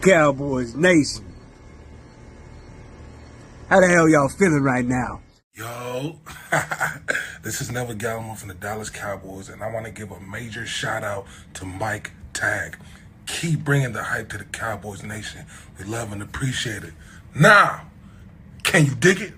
Cowboys Nation. How the hell y'all feeling right now? Yo, this is Neville Gallimore from the Dallas Cowboys, and I want to give a major shout out to Mike Tag. Keep bringing the hype to the Cowboys Nation. We love and appreciate it. Now, can you dig it?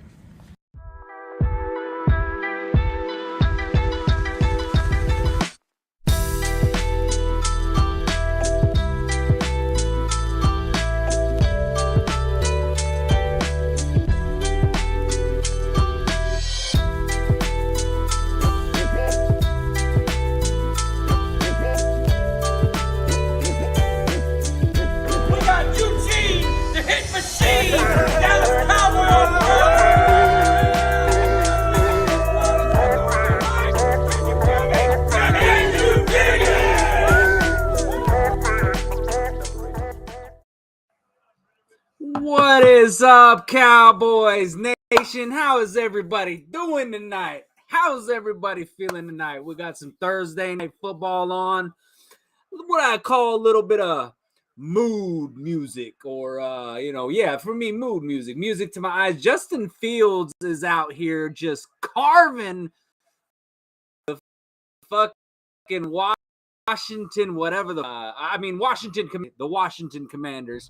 What is up, Cowboys Nation? How is everybody doing tonight? How's everybody feeling tonight? We got some Thursday night football on. What I call a little bit of mood music, or for me, mood music. Music to my eyes. Justin Fields is out here just carving the fucking Washington, whatever the Washington Commanders.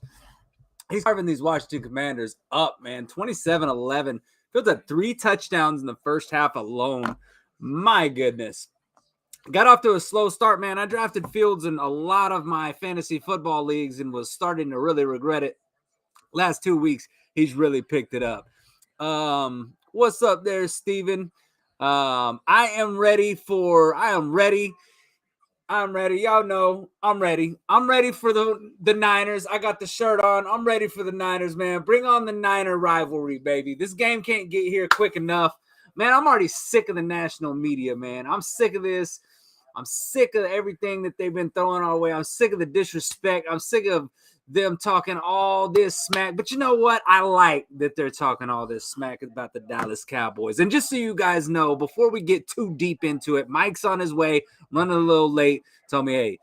He's carving these Washington Commanders up, man. 27-11. Fields had 3 touchdowns in the first half alone. My goodness. Got off to a slow start, man. I drafted Fields in a lot of my fantasy football leagues and was starting to really regret it. Last 2 weeks, he's really picked it up. What's up there, Steven? I am ready. I'm ready. Y'all know I'm ready. I'm ready for the Niners. I got the shirt on. I'm ready for the Niners, man. Bring on the Niner rivalry, baby. This game can't get here quick enough. Man, I'm already sick of the national media, man. I'm sick of this. I'm sick of everything that they've been throwing our way. I'm sick of the disrespect. I'm sick of them talking all this smack. But you know what? I like that they're talking all this smack about the Dallas Cowboys. And just so you guys know, before we get too deep into it, Mike's on his way, running a little late. Told me, hey,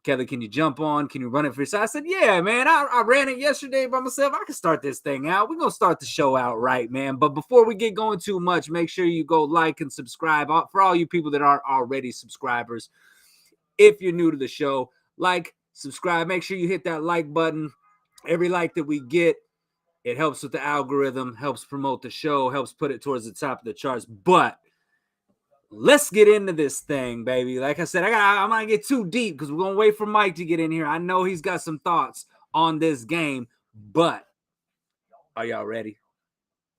Kelly, can you jump on? Can you run it for yourself? I said, yeah, man. I ran it yesterday by myself. I can start this thing out. We're going to start the show out right, man. But before we get going too much, make sure you go like and subscribe. For all you people that aren't already subscribers, if you're new to the show, like, subscribe. Make sure you hit that like button. Every like that we get, it helps with the algorithm, helps promote the show, helps put it towards the top of the charts. But let's get into this thing, baby. Like I said, I'm going to get too deep because we're going to wait for Mike to get in here. I know he's got some thoughts on this game, but are y'all ready?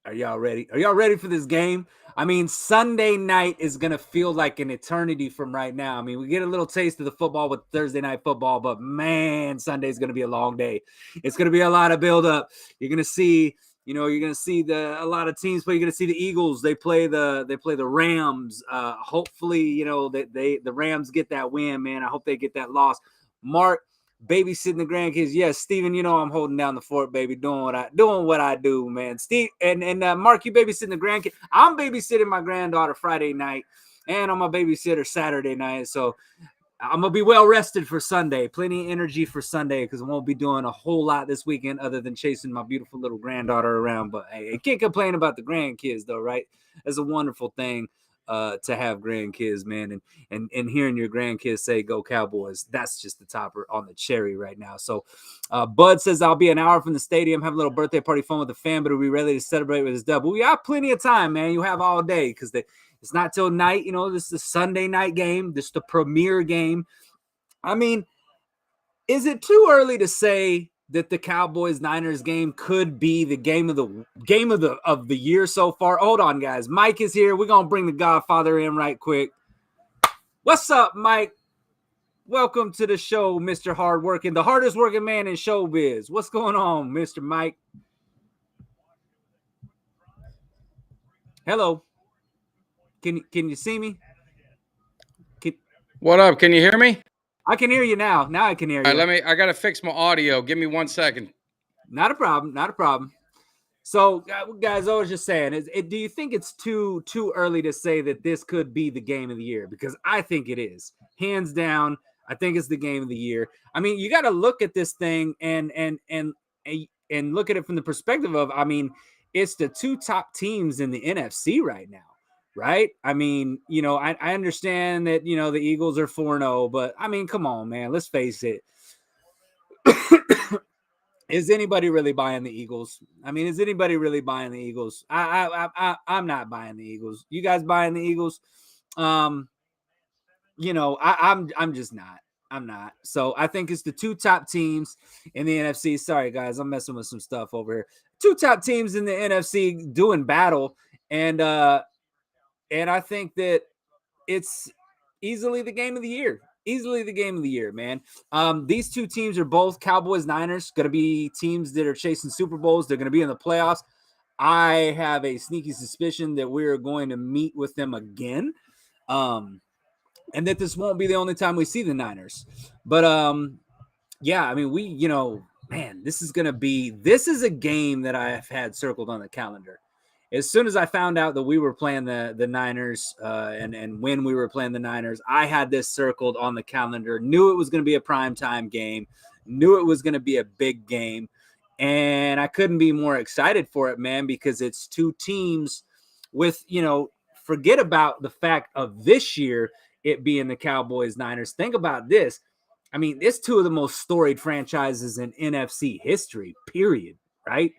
Are y'all ready? Are y'all ready for this game? I mean, Sunday night is going to feel like an eternity from right now. I mean, we get a little taste of the football with Thursday night football, but man, Sunday's going to be a long day. It's going to be a lot of buildup. You're going to see, a lot of teams play. You're going to see the Eagles. They play the Rams. Hopefully, the Rams get that win, man. I hope they get that loss. Mark, babysitting the grandkids. Yes, Steven, I'm holding down the fort, baby, doing what I do, man. Steve and Mark, you babysitting the grandkids. I'm babysitting my granddaughter Friday night, and I'm a babysitter Saturday night. So I'm gonna be well rested for Sunday. Plenty of energy for Sunday because I won't be doing a whole lot this weekend other than chasing my beautiful little granddaughter around. But hey, I can't complain about the grandkids though, right? That's a wonderful thing. To have grandkids, man, and hearing your grandkids say "Go Cowboys," that's just the topper on the cherry right now. So, Bud says I'll be an hour from the stadium, have a little birthday party fun with the fam, but we'll be ready to celebrate with his dub. But we have plenty of time, man. You have all day because it's not till night. This is the Sunday night game. This is the premier game. I mean, is it too early to say that the Cowboys-Niners game could be the game of the year so far? Hold on, guys. Mike is here. We're gonna bring the Godfather in right quick. What's up, Mike? Welcome to the show, Mr. Hardworking, the hardest working man in showbiz. What's going on, Mr. Mike? Hello. Can you see me? What up? Can you hear me? I can hear you now. Now I can hear you. All right, I gotta fix my audio. Give me 1 second. Not a problem. So, guys, I was just saying, do you think it's too early to say that this could be the game of the year? Because I think it is. Hands down, I think it's the game of the year. I mean, you got to look at this thing and look at it from the perspective of, I mean, it's the two top teams in the NFC right now, right? I mean, I understand that, the Eagles are 4-0, but I mean, come on, man, let's face it. Is anybody really buying the Eagles? I mean, is anybody really buying the Eagles? I'm not buying the Eagles. You guys buying the Eagles? I'm just not. I'm not. So I think it's the two top teams in the NFC. Sorry, guys, I'm messing with some stuff over here. Two top teams in the NFC doing battle, and I think that it's easily the game of the year. Easily the game of the year, man. These two teams are both Cowboys, Niners, going to be teams that are chasing Super Bowls. They're going to be in the playoffs. I have a sneaky suspicion that we're going to meet with them again. And that this won't be the only time we see the Niners. But yeah, I mean, this is a game that I've had circled on the calendar. As soon as I found out that we were playing the Niners and when we were playing the Niners, I had this circled on the calendar, knew it was going to be a primetime game, knew it was going to be a big game. And I couldn't be more excited for it, man, because it's two teams with, forget about the fact of this year, it being the Cowboys Niners. Think about this. I mean, it's two of the most storied franchises in NFC history, period, right?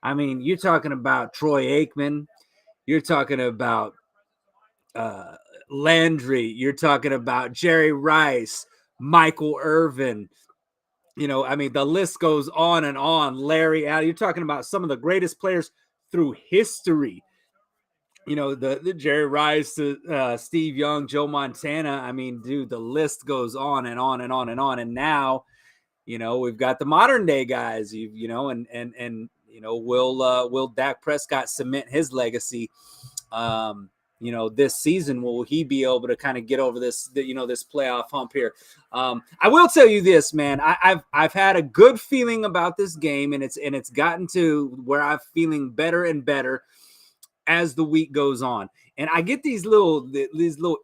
I mean, you're talking about Troy Aikman. You're talking about Landry. You're talking about Jerry Rice, Michael Irvin. I mean, the list goes on and on. Larry Allen. You're talking about some of the greatest players through history. The Jerry Rice, Steve Young, Joe Montana. I mean, dude, the list goes on and on and on and on. And now, we've got the modern day guys, will Dak Prescott cement his legacy, this season? Will he be able to kind of get over this playoff hump here? I will tell you this, man, I've had a good feeling about this game, and it's gotten to where I'm feeling better and better as the week goes on. And I get these little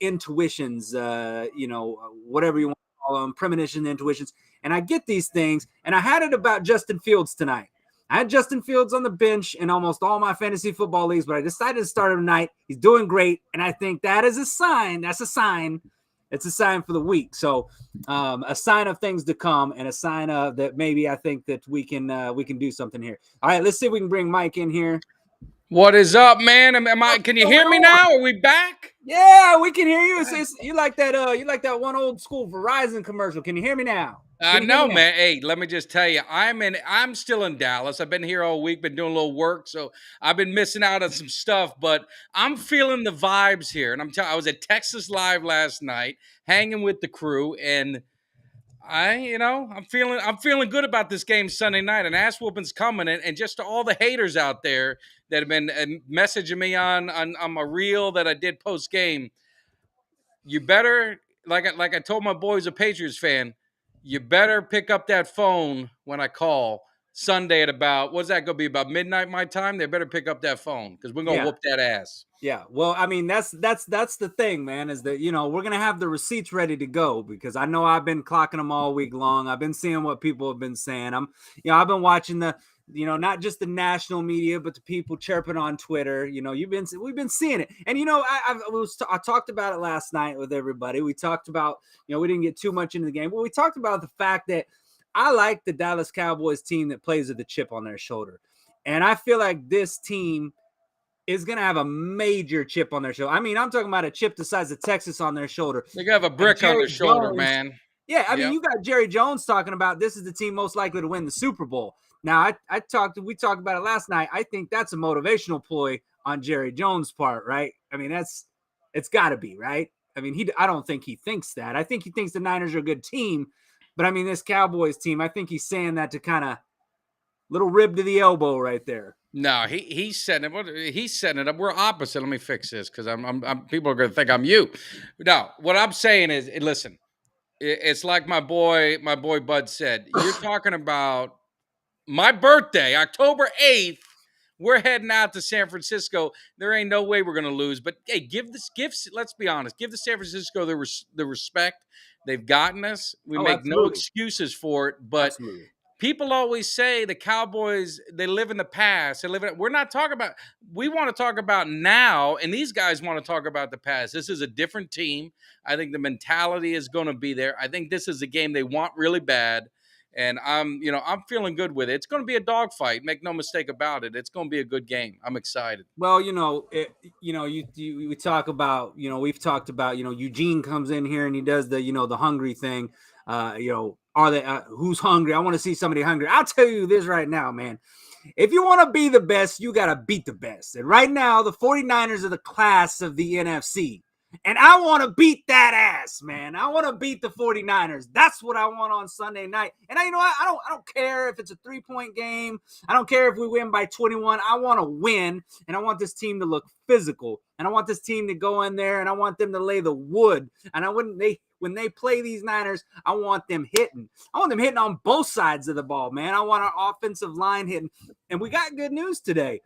intuitions, whatever you want to call them, premonition intuitions. And I get these things. And I had it about Justin Fields tonight. I had Justin Fields on the bench in almost all my fantasy football leagues, but I decided to start him tonight. He's doing great. And I think that is a sign. That's a sign. It's a sign for the week. So a sign of things to come, and a sign of that maybe I think that we can do something here. All right, let's see if we can bring Mike in here. What is up, man? Can you hear me now? Are we back? Yeah, we can hear you. You like that one old school Verizon commercial. Can you hear me now? No, man. Hey, let me just tell you, I'm still in Dallas. I've been here all week, been doing a little work, so I've been missing out on some stuff, but I'm feeling the vibes here. And I was at Texas Live last night, hanging with the crew, and I'm feeling good about this game Sunday night, and ass whooping's coming, and just to all the haters out there that have been messaging me on my reel that I did post game. You better, like I told my boys, a Patriots fan, you better pick up that phone when I call Sunday at about, what's that going to be, about midnight my time? They better pick up that phone because we're going to whoop that ass. Yeah, well, I mean, that's the thing, man, is that, we're going to have the receipts ready to go, because I know I've been clocking them all week long. I've been seeing what people have been saying. I've been watching the, not just the national media, but the people chirping on Twitter. We've been seeing it. And, I talked about it last night with everybody. We talked about, we didn't get too much into the game, but we talked about the fact that I like the Dallas Cowboys team that plays with a chip on their shoulder. And I feel like this team is going to have a major chip on their shoulder. I mean, I'm talking about a chip the size of Texas on their shoulder. They have a brick on their shoulder, man. Yeah, I mean, you got Jerry Jones talking about this is the team most likely to win the Super Bowl. Now, we talked about it last night. I think that's a motivational ploy on Jerry Jones' part, right? I mean, it's got to be, right? I mean, I don't think he thinks that. I think he thinks the Niners are a good team, but I mean, this Cowboys team, I think he's saying that to kind of little rib to the elbow right there. No, he's setting it. He's setting it up. We're opposite. Let me fix this because I'm people are going to think I'm you. No, what I'm saying is, listen, it's like my boy Bud said. You're talking about my birthday, October 8th. We're heading out to San Francisco. There ain't no way we're going to lose. But hey, let's be honest, give the San Francisco the respect they've gotten us. We Oh, make no absolutely. excuses for it, but Absolutely. people always say the Cowboys, they live in the past. We're not talking about, we want to talk about now, and these guys want to talk about the past. This is a different team. I think the mentality is going to be there. I think this is a game they want really bad. And I'm feeling good with it. It's going to be a dogfight. Make no mistake about it. It's going to be a good game. I'm excited. Well, we talk about, we've talked about, Eugene comes in here and he does the hungry thing. Are they, who's hungry? I want to see somebody hungry. I'll tell you this right now, man. If you want to be the best, you got to beat the best. And right now, the 49ers are the class of the NFC. And I want to beat that ass, man. I want to beat the 49ers. That's what I want on Sunday night. And I don't care if it's a 3-point game. I don't care if we win by 21. I want to win, and I want this team to look physical. And I want this team to go in there, and I want them to lay the wood. And when they play these Niners, I want them hitting. I want them hitting on both sides of the ball, man. I want our offensive line hitting. And we got good news today.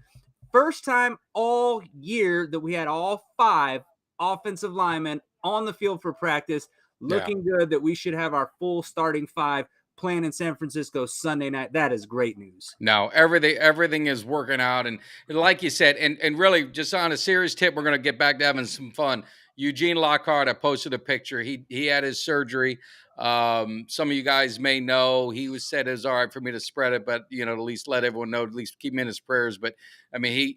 First time all year that we had all 5 offensive linemen on the field for practice, looking good, that we should have our full starting 5 playing in San Francisco Sunday night. That is great news. No, everything is working out. And like you said, and really just on a serious tip, we're going to get back to having some fun. Eugene Lockhart, I posted a picture. He had his surgery. Some of you guys may know he said it was all right for me to spread it, but at least let everyone know, at least keep him in his prayers. But I mean,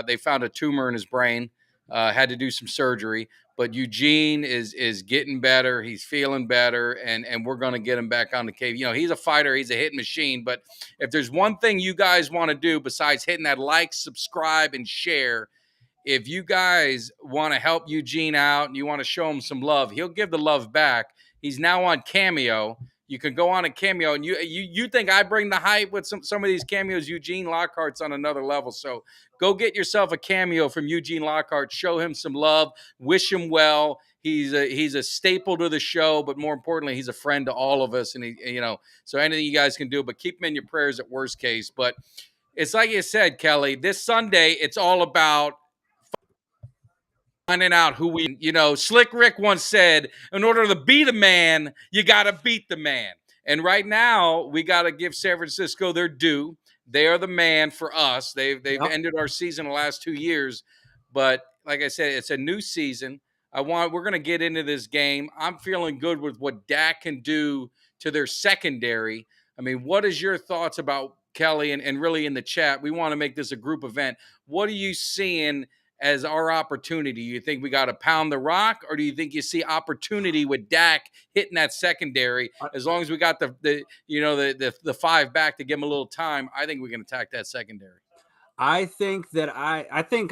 they found a tumor in his brain, had to do some surgery. But Eugene is getting better. He's feeling better, and we're going to get him back on the cave. He's a fighter. He's a hit machine. But if there's one thing you guys want to do besides hitting that like, subscribe, and share, if you guys want to help Eugene out and you want to show him some love, he'll give the love back. He's now on Cameo. You can go on a Cameo, and you think I bring the hype with some of these cameos? Eugene Lockhart's on another level. So go get yourself a Cameo from Eugene Lockhart. Show him some love. Wish him well. He's a staple to the show, but more importantly, he's a friend to all of us. And so anything you guys can do, but keep him in your prayers at worst case. But it's like you said, Kelly, this Sunday, it's all about finding out who we, Slick Rick once said, in order to be the man, you got to beat the man. And right now, we got to give San Francisco their due. They are the man for us. They've ended our season the last 2 years. But like I said, it's a new season. We're going to get into this game. I'm feeling good with what Dak can do to their secondary. I mean, what is your thoughts about Kelly and really in the chat? We want to make this a group event. What are you seeing as our opportunity? You think we got to pound the rock, or do you think you see opportunity with Dak hitting that secondary? As long as we got the 5 back to give him a little time, I think we can attack that secondary. I think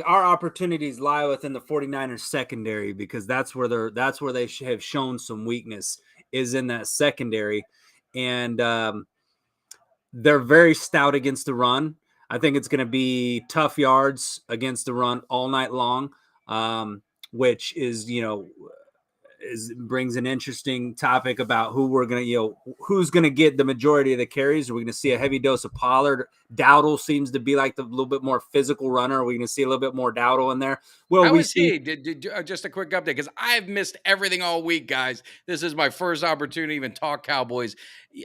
our opportunities lie within the 49ers secondary, because that's where they have shown some weakness, is in that secondary. And they're very stout against the run. I think it's going to be tough yards against the run all night long, which is, brings an interesting topic about who we're going to, who's going to get the majority of the carries. Are we going to see a heavy dose of Pollard? Dowdle seems to be like the little bit more physical runner. Are we going to see a little bit more Dowdle in there? How is he? Just a quick update, because I've missed everything all week, guys. This is my first opportunity to even talk Cowboys.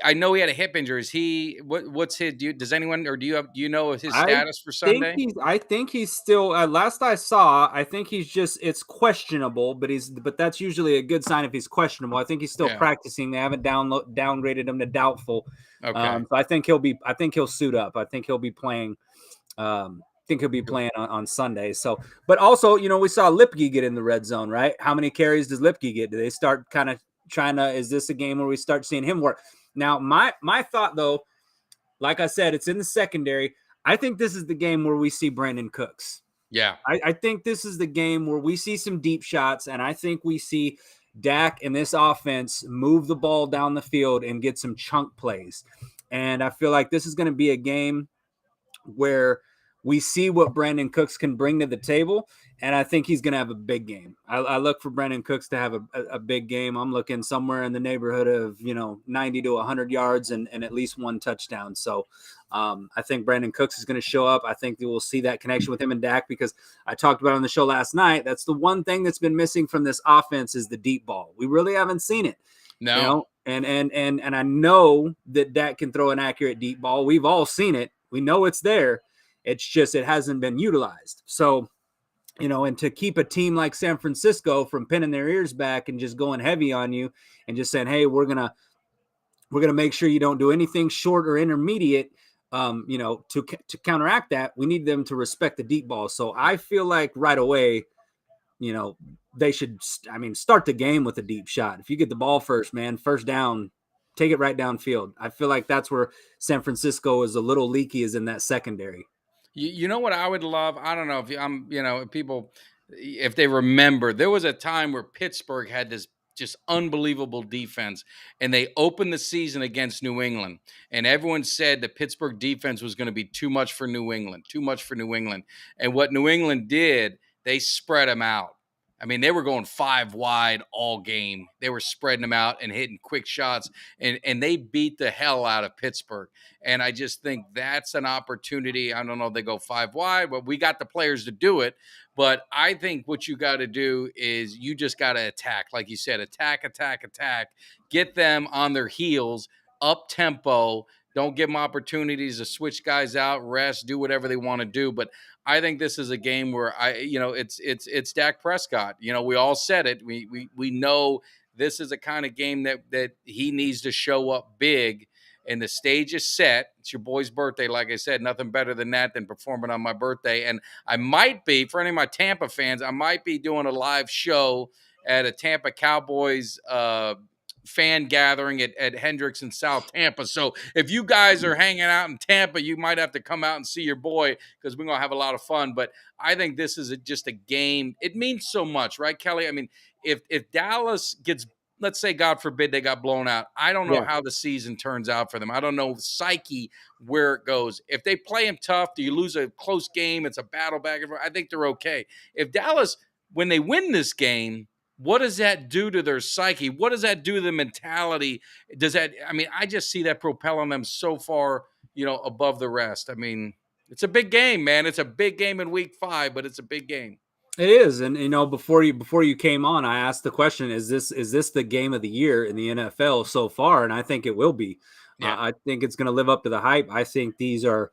I know he had a hip injury. Is he? What's his? Does anyone, or do you know his status for Sunday? I think he's still. Last I saw, I think it's questionable, but that's usually a good sign if he's questionable. I think he's still practicing. They haven't downgraded him to doubtful. Okay. So I think he'll suit up. I think he'll be playing. On Sunday. So, but also, we saw Lipke get in the red zone, right? How many carries does Lipke get? Do they start kind of trying to? Is this a game where we start seeing him work? Now, my thought, though, like I said, it's in the secondary. I think this is the game where we see Brandon Cooks. Yeah. I think this is the game where we see some deep shots, and I think we see Dak and this offense move the ball down the field and get some chunk plays. And I feel like this is going to be a game where we see what Brandon Cooks can bring to the table, and I think he's going to have a big game. I look for Brandon Cooks to have a big game. I'm looking somewhere in the neighborhood of 90 to 100 yards and at least one touchdown. So I think Brandon Cooks is going to show up. I think that we'll see that connection with him and Dak, because I talked about on the show last night. That's the one thing that's been missing from this offense is the deep ball. We really haven't seen it. No. And I know that Dak can throw an accurate deep ball. We've all seen it. We know it's there. It's just it hasn't been utilized. So, and to keep a team like San Francisco from pinning their ears back and just going heavy on you and just saying, hey, we're gonna make sure you don't do anything short or intermediate. To counteract that, we need them to respect the deep ball. So I feel like right away, they should, start the game with a deep shot. If you get the ball first, man, first down, take it right downfield. I feel like that's where San Francisco is a little leaky, is in that secondary. You know what I would love? I don't know if people, if they remember, there was a time where Pittsburgh had this just unbelievable defense, and they opened the season against New England, and everyone said the Pittsburgh defense was going to be too much for New England. And what New England did, they spread them out. I mean, they were going 5 wide all game. They were spreading them out and hitting quick shots, and they beat the hell out of Pittsburgh. And I just think that's an opportunity. I don't know if they go 5 wide, but we got the players to do it. But I think what you got to do is you just got to attack. Like you said, attack, get them on their heels, up tempo. Don't give them opportunities to switch guys out, rest, do whatever they want to do. But I think this is a game where it's Dak Prescott. We all said it. We know this is a kind of game that he needs to show up big, and the stage is set. It's your boy's birthday. Like I said, nothing better than that than performing on my birthday. And I might be, for any of my Tampa fans, I might be doing a live show at a Tampa Cowboys fan gathering at Hendricks in South Tampa. So if you guys are hanging out in Tampa, you might have to come out and see your boy, because we're going to have a lot of fun. But I think this is just a game. It means so much, right, Kelly? I mean, if Dallas gets, let's say, God forbid, they got blown out, I don't know how the season turns out for them. I don't know the psyche, where it goes. If they play them tough, do you lose a close game? It's a battle back and forth. I think they're okay. If Dallas, when they win this game, what does that do to their psyche? What does that do to the mentality? I just see that propelling them so far, above the rest. I mean, it's a big game, man. It's a big game in week 5, but it's a big game. It is. And before you came on, I asked the question, is this the game of the year in the NFL so far? And I think it will be. Yeah. I think it's going to live up to the hype. I think these are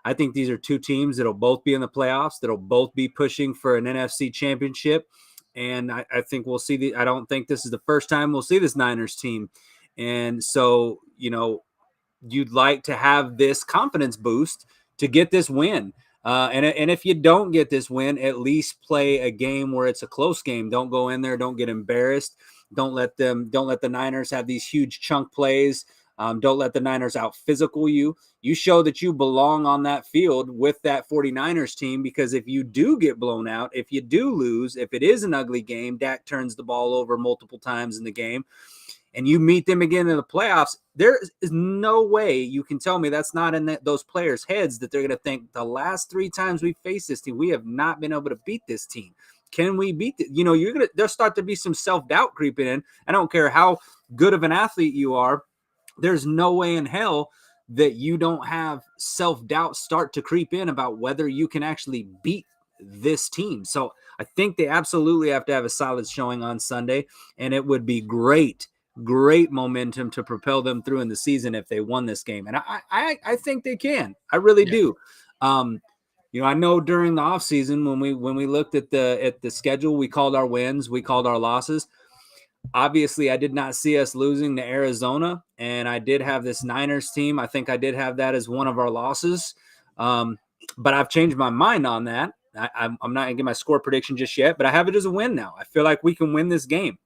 2 teams that'll both be in the playoffs, that'll both be pushing for an NFC championship. And I think we'll see I don't think this is the first time we'll see this Niners team. And so, you'd like to have this confidence boost to get this win. And if you don't get this win, at least play a game where it's a close game. Don't go in there, don't get embarrassed. Don't let the Niners have these huge chunk plays. Don't let the Niners out physical you. You show that you belong on that field with that 49ers team, because if you do get blown out, if you do lose, if it is an ugly game, Dak turns the ball over multiple times in the game, and you meet them again in the playoffs, there is no way you can tell me that's not in those players' heads, that they're going to think, the last 3 times we faced this team, we have not been able to beat this team. Can we beat it? There'll start to be some self-doubt creeping in. I don't care how good of an athlete you are. There's no way in hell that you don't have self-doubt start to creep in about whether you can actually beat this team. So I think they absolutely have to have a solid showing on Sunday, and it would be great momentum to propel them through in the season if they won this game. And I think they can. I really do. I know during the offseason when we looked at the schedule, we called our wins, we called our losses. Obviously, I did not see us losing to Arizona, and I did have this Niners team. I think I did have that as one of our losses, but I've changed my mind on that. I'm not going to give my score prediction just yet, but I have it as a win now. I feel like we can win this game.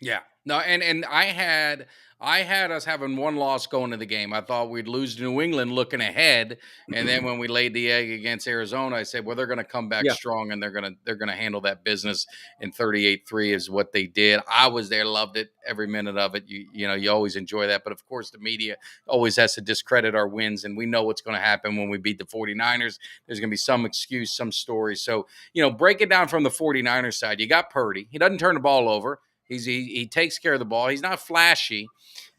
Yeah. No, and I had us having one loss going to the game. I thought we'd lose to New England looking ahead. And then when we laid the egg against Arizona, I said, well, they're gonna come back Yeah. strong and they're gonna handle that business. And 38-3 is what they did. I was there, loved it, every minute of it. You always enjoy that. But of course, the media always has to discredit our wins, and we know what's gonna happen when we beat the 49ers. There's gonna be some excuse, some story. So, break it down from the 49ers side. You got Purdy. He doesn't turn the ball over. He takes care of the ball. He's not flashy.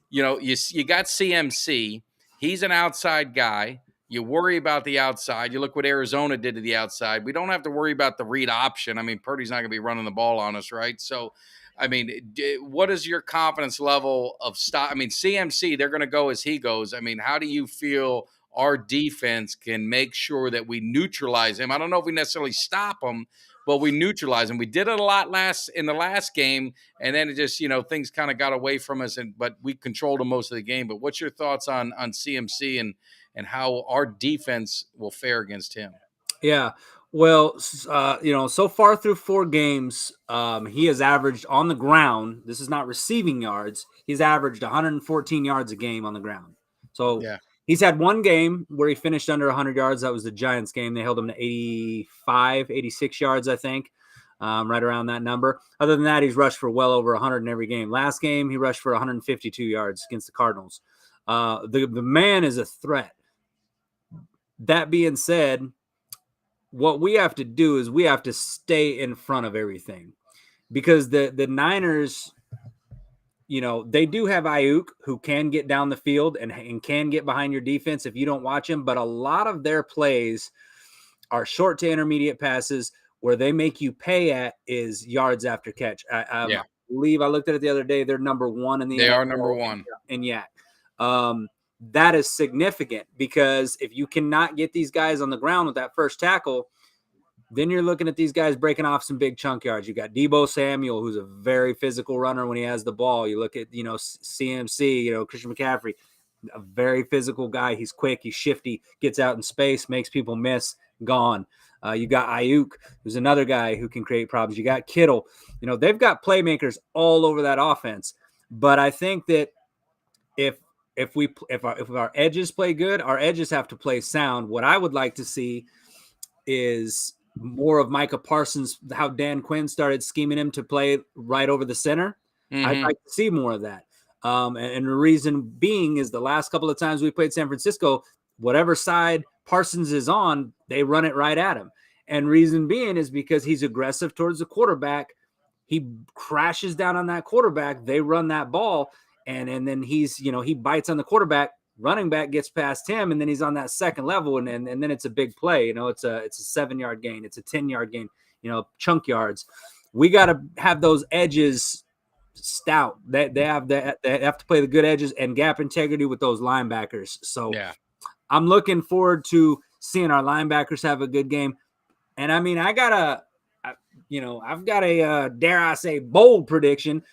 You got CMC. He's an outside guy. You worry about the outside. You look what Arizona did to the outside. We don't have to worry about the read option. I mean, Purdy's not going to be running the ball on us, right? So, I mean, what is your confidence level of stop? I mean, CMC, they're going to go as he goes. I mean, how do you feel our defense can make sure that we neutralize him? I don't know if we necessarily stop him, but we neutralize him. We did it a lot in the last game, and then it just things kind of got away from us, but we controlled him most of the game. But what's your thoughts on CMC and how our defense will fare against him? Yeah. Well, so far through 4 games, he has averaged on the ground. This is not receiving yards. He's averaged 114 yards a game on the ground. So Yeah. he's had one game where he finished under 100 yards. That was the Giants game. They held him to 85, 86 yards, I think, right around that number. Other than that, he's rushed for well over 100 in every game. Last game, he rushed for 152 yards against the Cardinals. The man is a threat. That being said, what we have to do is we have to stay in front of everything, because the Niners, they do have Ayuk, who can get down the field and can get behind your defense if you don't watch him. But a lot of their plays are short to intermediate passes where they make you pay at is yards after catch. I Yeah. believe I looked at it the other day. They're number one in the They are NFL number one. in yak. That is significant, because if you cannot get these guys on the ground with that first tackle, then you're looking at these guys breaking off some big chunk yards. You got Deebo Samuel, who's a very physical runner when he has the ball. You look at, CMC, Christian McCaffrey, a very physical guy. He's quick, he's shifty, gets out in space, makes people miss, gone. You got Ayuk, who's another guy who can create problems. You got Kittle. They've got playmakers all over that offense. But I think that if our edges play good, our edges have to play sound. What I would like to see is more of Micah Parsons, how Dan Quinn started scheming him to play right over the center. I'd like to see more of that. And the reason being is the last couple of times we played San Francisco, whatever side Parsons is on, they run it right at him. And reason being is because he's aggressive towards the quarterback. He crashes down on that quarterback. They run that ball. And then he bites on the quarterback. Running back gets past him, and then he's on that second level, and then it's a big play. It's a 7-yard gain, it's a 10-yard gain, chunk yards. We got to have those edges stout. They have to play the good edges and gap integrity with those linebackers. So Yeah. I'm looking forward to seeing our linebackers have a good game. And I mean, I've got a dare I say bold prediction.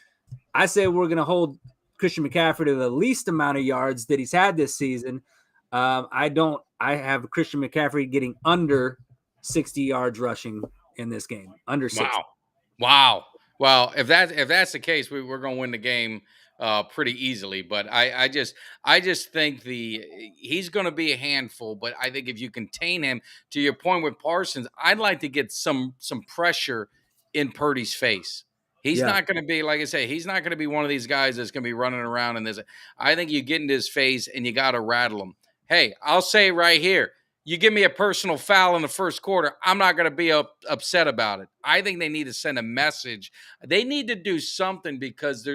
I say we're going to hold Christian McCaffrey to the least amount of yards that he's had this season. I have Christian McCaffrey getting under 60 yards rushing in this game. Under 60. Wow. Well, if that's the case, we're going to win the game pretty easily. But I just think he's going to be a handful. But I think if you contain him, to your point with Parsons, I'd like to get some pressure in Purdy's face. He's not going to be, like I say, he's not going to be one of these guys that's going to be running around in this. I think you get into his face and you got to rattle him. Hey, I'll say right here, you give me a personal foul in the first quarter, I'm not going to be upset about it. I think they need to send a message. They need to do something, because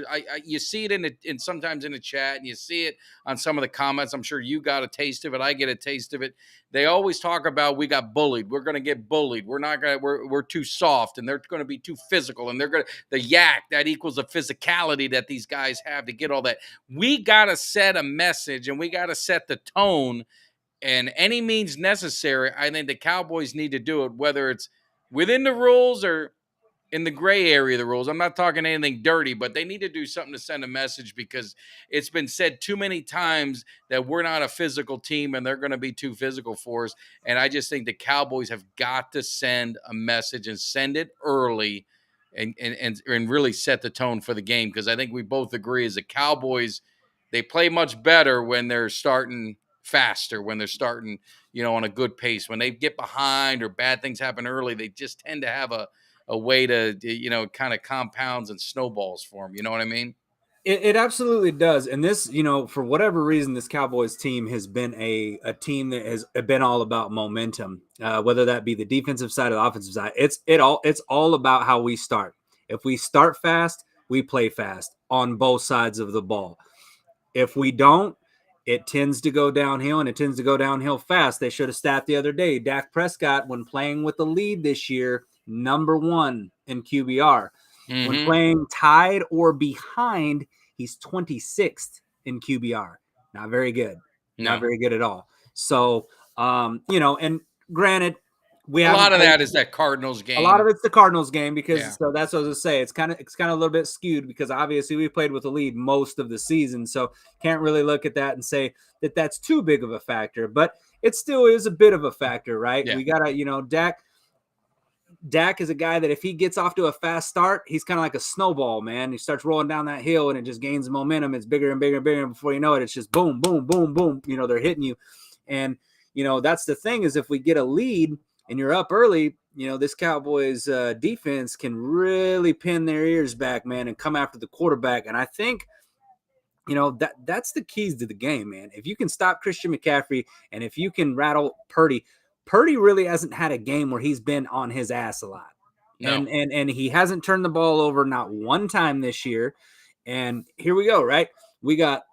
you see it in sometimes in the chat, and you see it on some of the comments. I'm sure you got a taste of it. I get a taste of it. They always talk about, we got bullied. We're going to get bullied. We're too soft, and they're going to be too physical, and the yak that equals the physicality that these guys have to get all that. We got to set a message, and we got to set the tone. And any means necessary, I think the Cowboys need to do it, whether it's within the rules or in the gray area of the rules. I'm not talking anything dirty, but they need to do something to send a message, because it's been said too many times that we're not a physical team and they're going to be too physical for us. And I just think the Cowboys have got to send a message, and send it early, and really set the tone for the game. Because I think we both agree as the Cowboys, they play much better when they're starting faster, when they're starting, on a good pace. When they get behind or bad things happen early, they just tend to have a way to, kind of compounds and snowballs for them. You know what I mean? It absolutely does. And this, for whatever reason, this Cowboys team has been a team that has been all about momentum, whether that be the defensive side or the offensive side. It's all about how we start. If we start fast, we play fast on both sides of the ball. If we don't, it tends to go downhill, and it tends to go downhill fast. They showed a stat the other day. Dak Prescott, when playing with the lead this year, #1 in QBR. When Mm-hmm. playing tied or behind, he's 26th in QBR. Not very good. Not No. very good at all. So, and granted, we A haven't lot of played that is that Cardinals a lot game. of it's the Cardinals game because Yeah. so that's what I was gonna say. It's kind of a little bit skewed because obviously we played with the lead most of the season, so can't really look at that and say that that's too big of a factor. But it still is a bit of a factor, right? Yeah. We gotta, Dak is a guy that if he gets off to a fast start, he's kind of like a snowball, man. He starts rolling down that hill and it just gains momentum. It's bigger and bigger and bigger. And before you know it, it's just boom, boom, boom, boom. They're hitting you. And, that's the thing is if we get a lead and you're up early, this Cowboys defense can really pin their ears back, man, and come after the quarterback. And I think, that's the keys to the game, man. If you can stop Christian McCaffrey and if you can rattle Purdy, Purdy really hasn't had a game where he's been on his ass a lot. No. And he hasn't turned the ball over not one time this year. And here we go, right? We got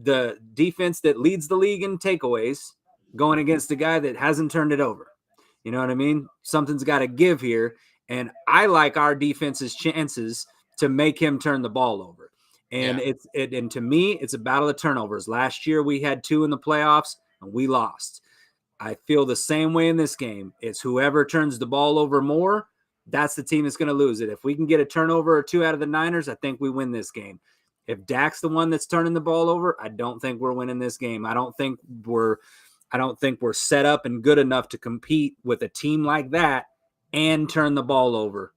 the defense that leads the league in takeaways going against a guy that hasn't turned it over. You know what I mean? Something's got to give here. And I like our defense's chances to make him turn the ball over. And Yeah. and to me, it's a battle of turnovers. Last year we had 2 in the playoffs and we lost. I feel the same way in this game. It's whoever turns the ball over more, that's the team that's going to lose it. If we can get a turnover or 2 out of the Niners, I think we win this game. If Dak's the one that's turning the ball over, I don't think we're winning this game. I don't think we're set up and good enough to compete with a team like that and turn the ball over.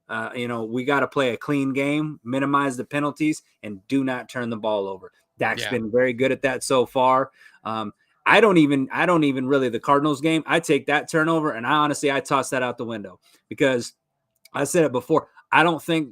We got to play a clean game, minimize the penalties, and do not turn the ball over. Dak's Yeah. been very good at that so far. I don't even really the Cardinals game. I take that turnover and I toss that out the window because I said it before. I don't think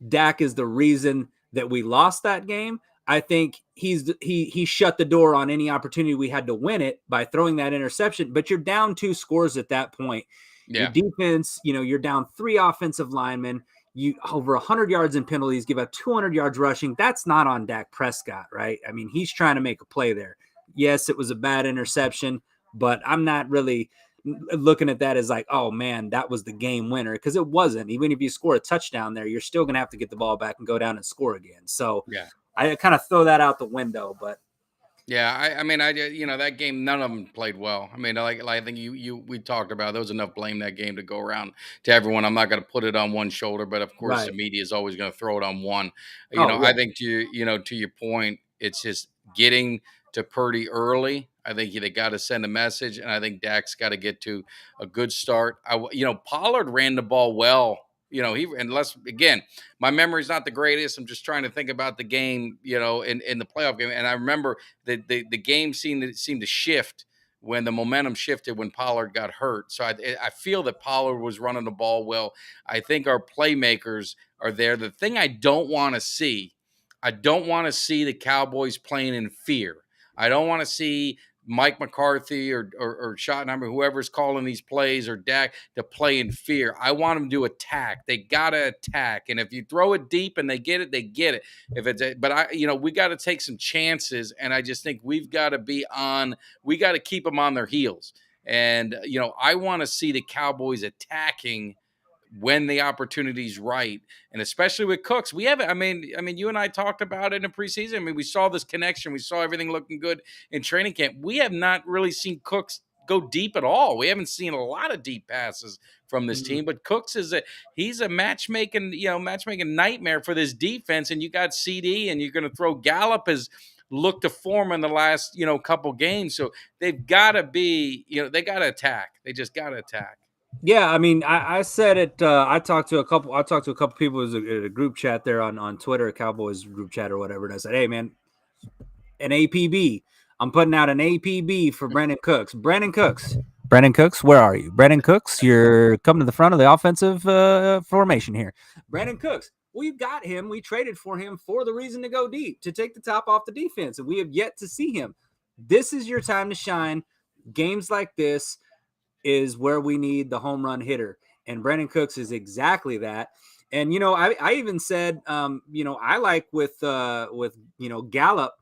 Dak is the reason that we lost that game. I think he shut the door on any opportunity we had to win it by throwing that interception. But you're down 2 scores at that point. Your Yeah. defense, you're down 3 offensive linemen. You over 100 yards in penalties, give up 200 yards rushing. That's not on Dak Prescott, right? I mean, he's trying to make a play there. Yes, it was a bad interception, but I'm not really looking at that as like, oh man, that was the game winner because it wasn't. Even if you score a touchdown there, you're still gonna have to get the ball back and go down and score again. So Yeah. I kind of throw that out the window, but Yeah, that game, none of them played well. I mean, like I think we talked about there was enough blame that game to go around to everyone. I'm not going to put it on one shoulder, but of course the right. media is always going to throw it on one. Oh I yeah. think to your point, it's just getting to Purdy early. I think they got to send a message, and I think Dak's got to get to a good start. Pollard ran the ball well. Unless again, my memory's not the greatest. I'm just trying to think about the game, in the playoff game, and I remember the game seemed to shift when the momentum shifted when Pollard got hurt. So I feel that Pollard was running the ball well. I think our playmakers are there. The thing I don't want to see the Cowboys playing in fear. I don't want to see Mike McCarthy or Schottenheimer, whoever's calling these plays, or Dak to play in fear. I want them to attack. They gotta attack, and if you throw it deep and they get it, they get it. We got to take some chances, and I just think we've got to be on. We got to keep them on their heels, and I want to see the Cowboys attacking when the opportunity's right, and especially with Cooks. We haven't. You and I talked about it in the preseason. I mean, we saw this connection. We saw everything looking good in training camp. We have not really seen Cooks go deep at all. We haven't seen a lot of deep passes from this Mhm. team, but Cooks he's a matchmaking nightmare for this defense. And you got CD, and you're going to throw Gallup as looked to form in the last couple games. So they've got to be they got to attack. They just got to attack. Yeah, I mean, I said it. I talked to a couple. I talked to a couple people. It was a group chat there on Twitter, Cowboys group chat or whatever. And I said, "Hey, man, an APB. I'm putting out an APB for Brandon Cooks. Brandon Cooks. Brandon Cooks, where are you? Brandon Cooks, you're coming to the front of the offensive formation here. Brandon Cooks, we got him. We traded for him for the reason to go deep, to take the top off the defense, and we have yet to see him. This is your time to shine. Games like this is where we need the home run hitter, and Brandon Cooks is exactly that. And I even said, I like with Gallup.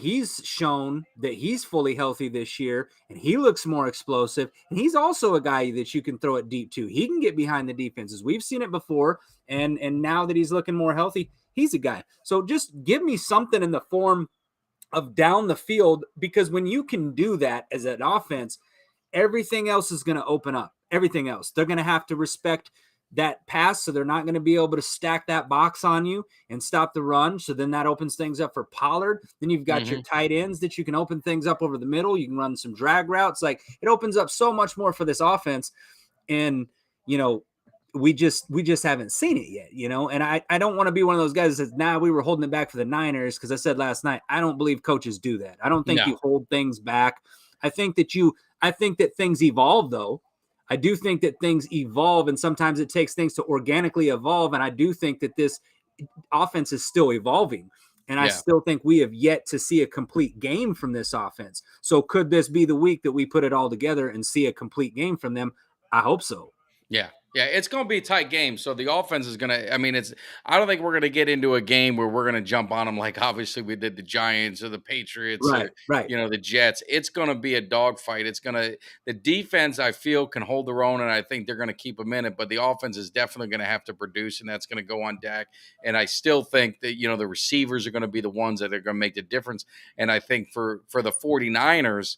He's shown that he's fully healthy this year and he looks more explosive. And he's also a guy that you can throw it deep to. He can get behind the defenses. We've seen it before. And now that he's looking more healthy, he's a guy. So just give me something in the form of down the field, because when you can do that as an offense, everything else is going to open up. Everything else. They're going to have to respect that pass, so they're not going to be able to stack that box on you and stop the run. So then that opens things up for Pollard. Then you've got your tight ends that you can open things up over the middle. You can run some drag routes. Like, it opens up so much more for this offense. And, we just haven't seen it yet, and I don't want to be one of those guys that says, nah, we were holding it back for the Niners, because I said last night, I don't believe coaches do that. I don't think No. you hold things back. I think that things evolve, though. I do think that things evolve, and sometimes it takes things to organically evolve. And I do think that this offense is still evolving. And I Yeah. still think we have yet to see a complete game from this offense. So could this be the week that we put it all together and see a complete game from them? I hope so. Yeah. Yeah, it's going to be a tight game. So the offense is going to, I don't think we're going to get into a game where we're going to jump on them like obviously we did the Giants or the Patriots Right, or, right. the Jets. It's going to be a dogfight. The defense, I feel, can hold their own, and I think they're going to keep them in it. But the offense is definitely going to have to produce, and that's going to go on Dak. And I still think that, the receivers are going to be the ones that are going to make the difference. And I think for the 49ers,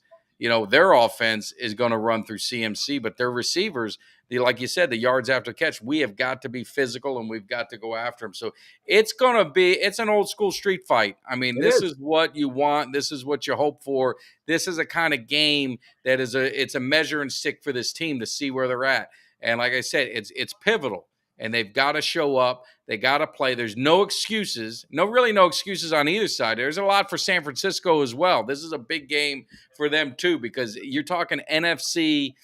their offense is going to run through CMC, but their receivers, like you said, the yards after catch, we have got to be physical and we've got to go after them. So it's an old school street fight. It This is. is what you want. This is what you hope for. This is a kind of game that it's a measure and stick for this team to see where they're at. And like I said, it's pivotal. And they've got to show up. They got to play. There's no excuses. No excuses on either side. There's a lot for San Francisco as well. This is a big game for them too, because you're talking NFC.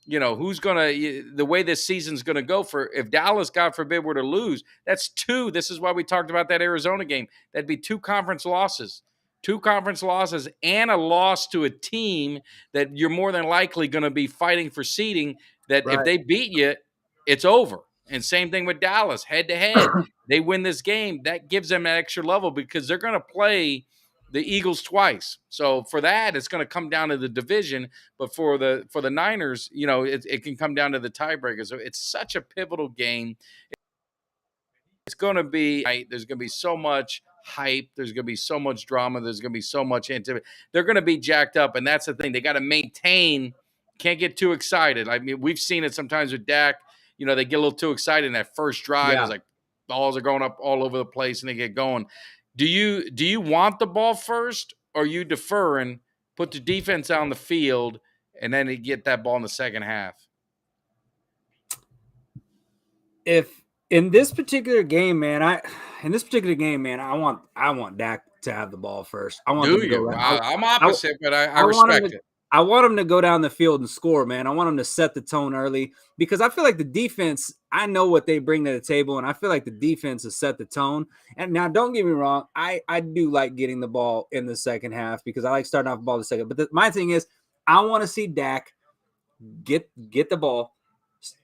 Who's the way this season's gonna go, for if Dallas, God forbid, were to lose, that's two. This is why we talked about that Arizona game. That'd be two conference losses, and a loss to a team that you're more than likely going to be fighting for seeding. That if Right. they beat you, it's over. And same thing with Dallas, head to head. They win this game, that gives them an extra level because they're going to play the Eagles twice. So for that, it's going to come down to the division. But for the Niners, it can come down to the tiebreaker. So it's such a pivotal game. It's going to be, there's going to be so much hype. There's going to be so much drama. There's going to be so much intimate. They're going to be jacked up. And that's the thing. They got to maintain, can't get too excited. We've seen it sometimes with Dak. They get a little too excited in that first drive. Yeah. It's like balls are going up all over the place and they get going. Do you want the ball first, or are you deferring, put the defense on the field, and then you get that ball in the second half? If in this particular game, man, I want Dak to have the ball first. I want them Do to go you? around. I'm opposite, but I want him respect to. it. I want him to go down the field and score, man. I want him to set the tone early, because I feel like the defense, I know what they bring to the table, and I feel like the defense has set the tone. And now, don't get me wrong, I do like getting the ball in the second half, because I like starting off the ball the second. But my thing is, I want to see Dak get the ball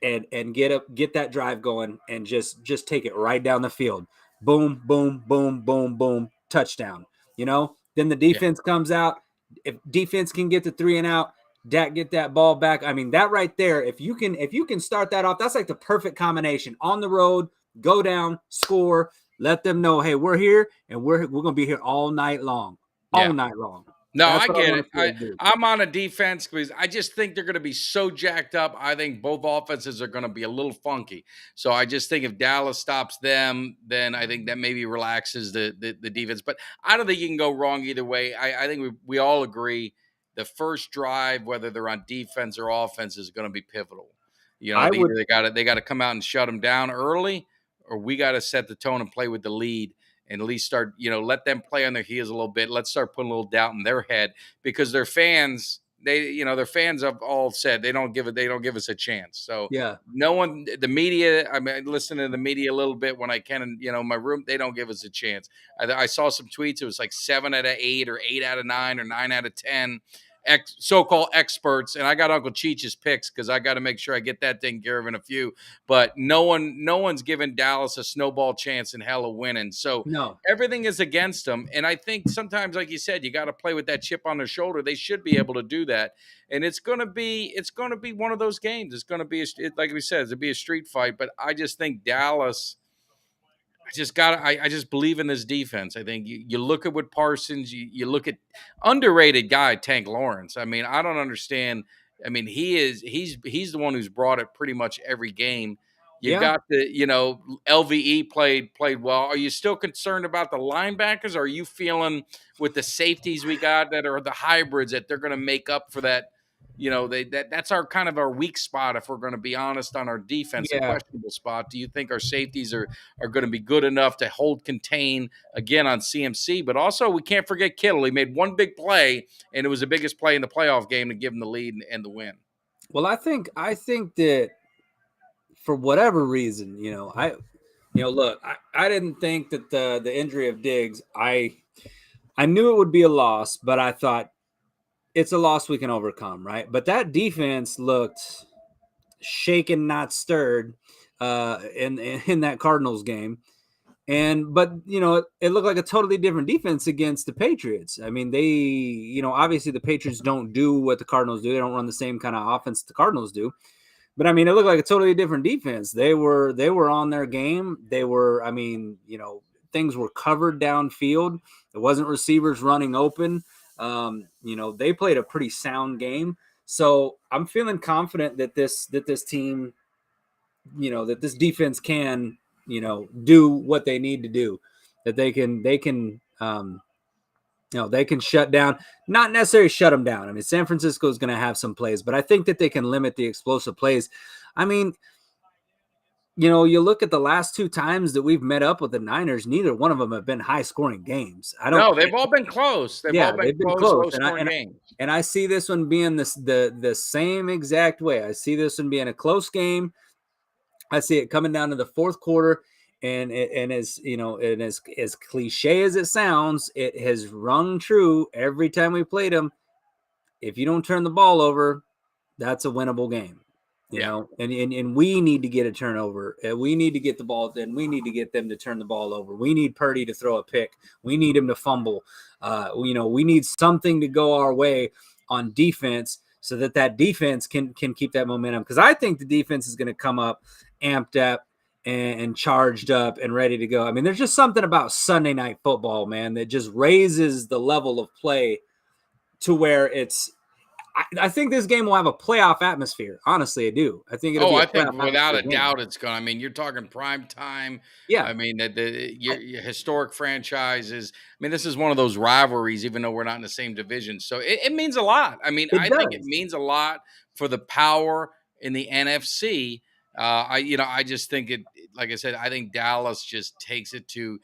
and get that drive going, and just take it right down the field. Boom, boom, boom, boom, boom, touchdown. Then the Yeah. defense comes out. If defense can get the 3 and out, Dak get that ball back. I mean, that right there, if you can start that off, that's like the perfect combination. On the road, go down, score, let them know, hey, we're here, and we're going to be here all night long. Yeah. All night long. No, That's I what I get want it. to see them do. I'm on a defense because I just think they're going to be so jacked up. I think both offenses are going to be a little funky. So I just think if Dallas stops them, then I think that maybe relaxes the defense. But I don't think you can go wrong either way. I think we all agree the first drive, whether they're on defense or offense, is going to be pivotal. I would. Either they got to come out and shut them down early, or we got to set the tone and play with the lead and at least start, let them play on their heels a little bit. Let's start putting a little doubt in their head because their fans, their fans have all said they don't give us a chance. So Yeah. no one, the media, I mean, I listen to the media a little bit when I can, my room, they don't give us a chance. I saw some tweets. It was like 7 out of 8 or 8 out of 9 or 9 out of 10 so-called experts, and I got Uncle Cheech's picks because I got to make sure I get that taken care of in a few. But no one's given Dallas a snowball chance in hell of winning. So No. everything is against them, and I think sometimes, like you said, you got to play with that chip on their shoulder. They should be able to do that, and it's gonna be one of those games. It's gonna be like we said, it'll be a street fight. But I just think Dallas. I just believe in this defense. I think you look at what Parsons, you look at underrated guy Tank Lawrence. I mean, I don't understand. I mean, he's the one who's brought it pretty much every game. You Yeah. got the, LVE played well. Are you still concerned about the linebackers? Or are you feeling with the safeties we got that are the hybrids that they're going to make up for that? That's our kind of our weak spot if we're going to be honest on our defense, a Yeah. questionable spot. Do you think our safeties are going to be good enough to contain again on CMC? But also, we can't forget Kittle. He made one big play, and it was the biggest play in the playoff game to give him the lead and the win. Well, I think that for whatever reason, look, I didn't think that the injury of Diggs, I knew it would be a loss, but I thought it's a loss we can overcome, right? But that defense looked shaken, not stirred, in that Cardinals game. But it looked like a totally different defense against the Patriots. I mean, they, obviously the Patriots don't do what the Cardinals do. They don't run the same kind of offense the Cardinals do. But I mean, it looked like a totally different defense. They were on their game. They were, I mean, things were covered downfield. It wasn't receivers running open. They played a pretty sound game. So I'm feeling confident that this team, that this defense can, do what they need to do, that they can they can shut down, not necessarily shut them down. I mean, San Francisco is going to have some plays, but I think that they can limit the explosive plays. I mean, you look at the last 2 times that we've met up with the Niners, neither one of them have been high scoring games. No, they've all been close. They've all been close, low scoring games. And I see this one being the same exact way. I see this one being a close game. I see it coming down to the fourth quarter, and as as cliche as it sounds, it has rung true every time we played them. If you don't turn the ball over, that's a winnable game. And we need to get a turnover. We need to get the ball. Then we need to get them to turn the ball over. We need Purdy to throw a pick. We need him to fumble. We need something to go our way on defense so that defense can keep that momentum. Because I think the defense is going to come up amped up and charged up and ready to go. I mean, there's just something about Sunday night football, man, that just raises the level of play to where it's. I think this game will have a playoff atmosphere. Honestly, I do. I think it'll be. I think without a doubt it's going. I mean, you're talking prime time. Yeah. I mean, your historic franchises. I mean, this is one of those rivalries, even though we're not in the same division. So it means a lot. I mean, I think it means a lot for the power in the NFC. I just think it. Like I said, I think Dallas just takes it to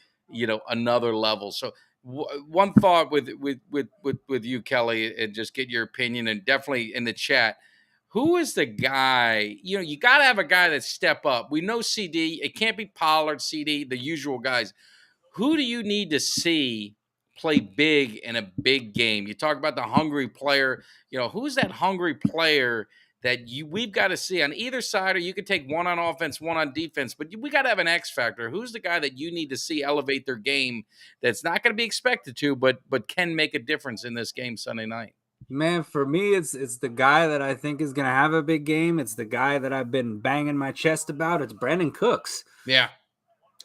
another level. So. One thought with you, Kelly, and just get your opinion, and definitely in the chat. Who is the guy? You got to have a guy that step up. We know CD. It can't be Pollard, CD, the usual guys. Who do you need to see play big in a big game? You talk about the hungry player. Who's that hungry player that we've got to see on either side, or you could take one on offense, one on defense, but we got to have an X factor. Who's the guy that you need to see elevate their game that's not going to be expected to, but can make a difference in this game Sunday night? Man, for me, it's the guy that I think is going to have a big game. It's the guy that I've been banging my chest about. It's Brandon Cooks. Yeah.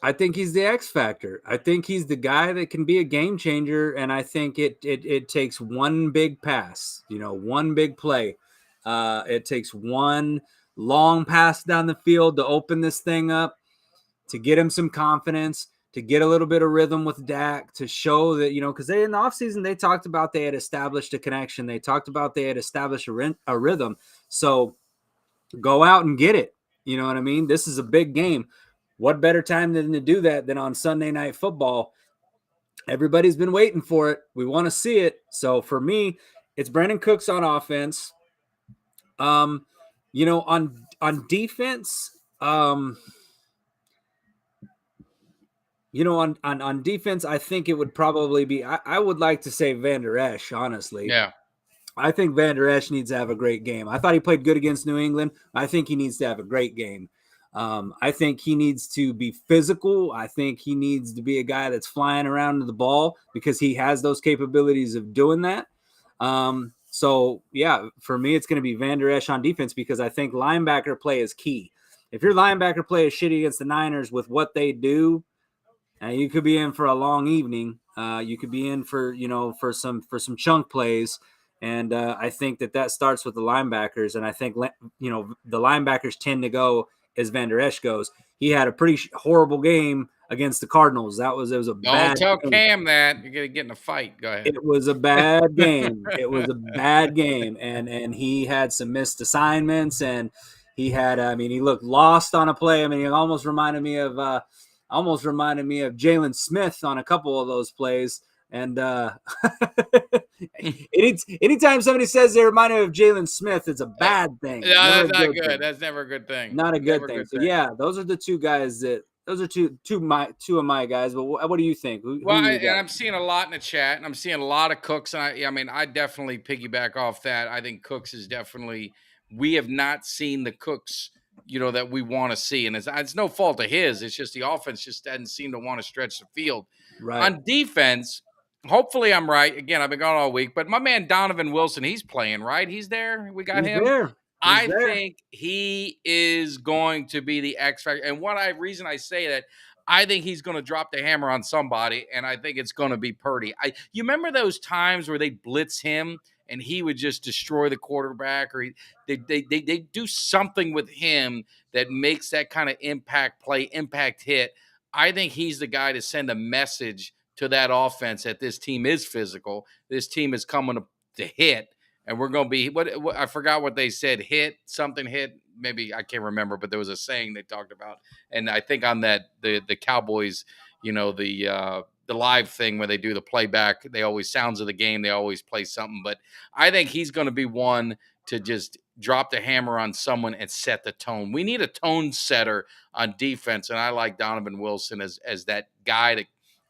I think he's the X factor. I think he's the guy that can be a game changer, and I think it takes one big pass, one big play. It takes one long pass down the field to open this thing up, to get him some confidence, to get a little bit of rhythm with Dak, to show that, because they in the offseason, they talked about they had established a connection. They talked about they had established a rhythm. So go out and get it. You know what I mean? This is a big game. What better time than to do that than on Sunday Night Football? Everybody's been waiting for it. We want to see it. So for me, it's Brandon Cooks on offense. On defense, on defense, I think it would probably be. I would like to say Van Der Esch, honestly. Yeah. I think Van Der Esch needs to have a great game. I thought he played good against New England. I think he needs to have a great game. I think he needs to be physical. I think he needs to be a guy that's flying around to the ball because he has those capabilities of doing that. So, yeah, for me, it's going to be Van Der Esch on defense because I think linebacker play is key. If your linebacker play is shitty against the Niners with what they do, you could be in for a long evening. You could be in for some chunk plays. And I think that starts with the linebackers. And I think, the linebackers tend to go as Van Der Esch goes. He had a pretty horrible game against the Cardinals. It was a bad Don't tell game. Cam that. You're going to get in a fight. Go ahead. It was a bad game. It was a bad game. And he had some missed assignments. And he had, he looked lost on a play. It almost reminded me of Jalen Smith on a couple of those plays. And anytime somebody says they remind me of Jalen Smith, it's a bad thing. No, that's not good. That's never a good thing. Not a good thing. So yeah, those are the two guys those are two of my guys. But what do you think? I'm seeing a lot in the chat, and I'm seeing a lot of Cooks. And I definitely piggyback off that. I think Cooks is definitely. We have not seen the Cooks, that we want to see, and it's no fault of his. It's just the offense just doesn't seem to want to stretch the field. Right. On defense, hopefully I'm right. Again, I've been gone all week, but my man Donovan Wilson, he's playing, right? He's there. We got him. There. I think he is going to be the X factor. And reason I say that, I think he's going to drop the hammer on somebody, and I think it's going to be Purdy. You remember those times where they blitz him and he would just destroy the quarterback, or they do something with him that makes that kind of impact play, impact hit. I think he's the guy to send a message to that offense that this team is physical. This team is coming to hit. And we're going to be what I forgot what they said. Hit. Maybe I can't remember, but there was a saying they talked about. And I think on that the Cowboys, the live thing where they do the playback, they always sounds of the game. They always play something. But I think he's going to be one to just drop the hammer on someone and set the tone. We need a tone setter on defense, and I like Donovan Wilson as that guy that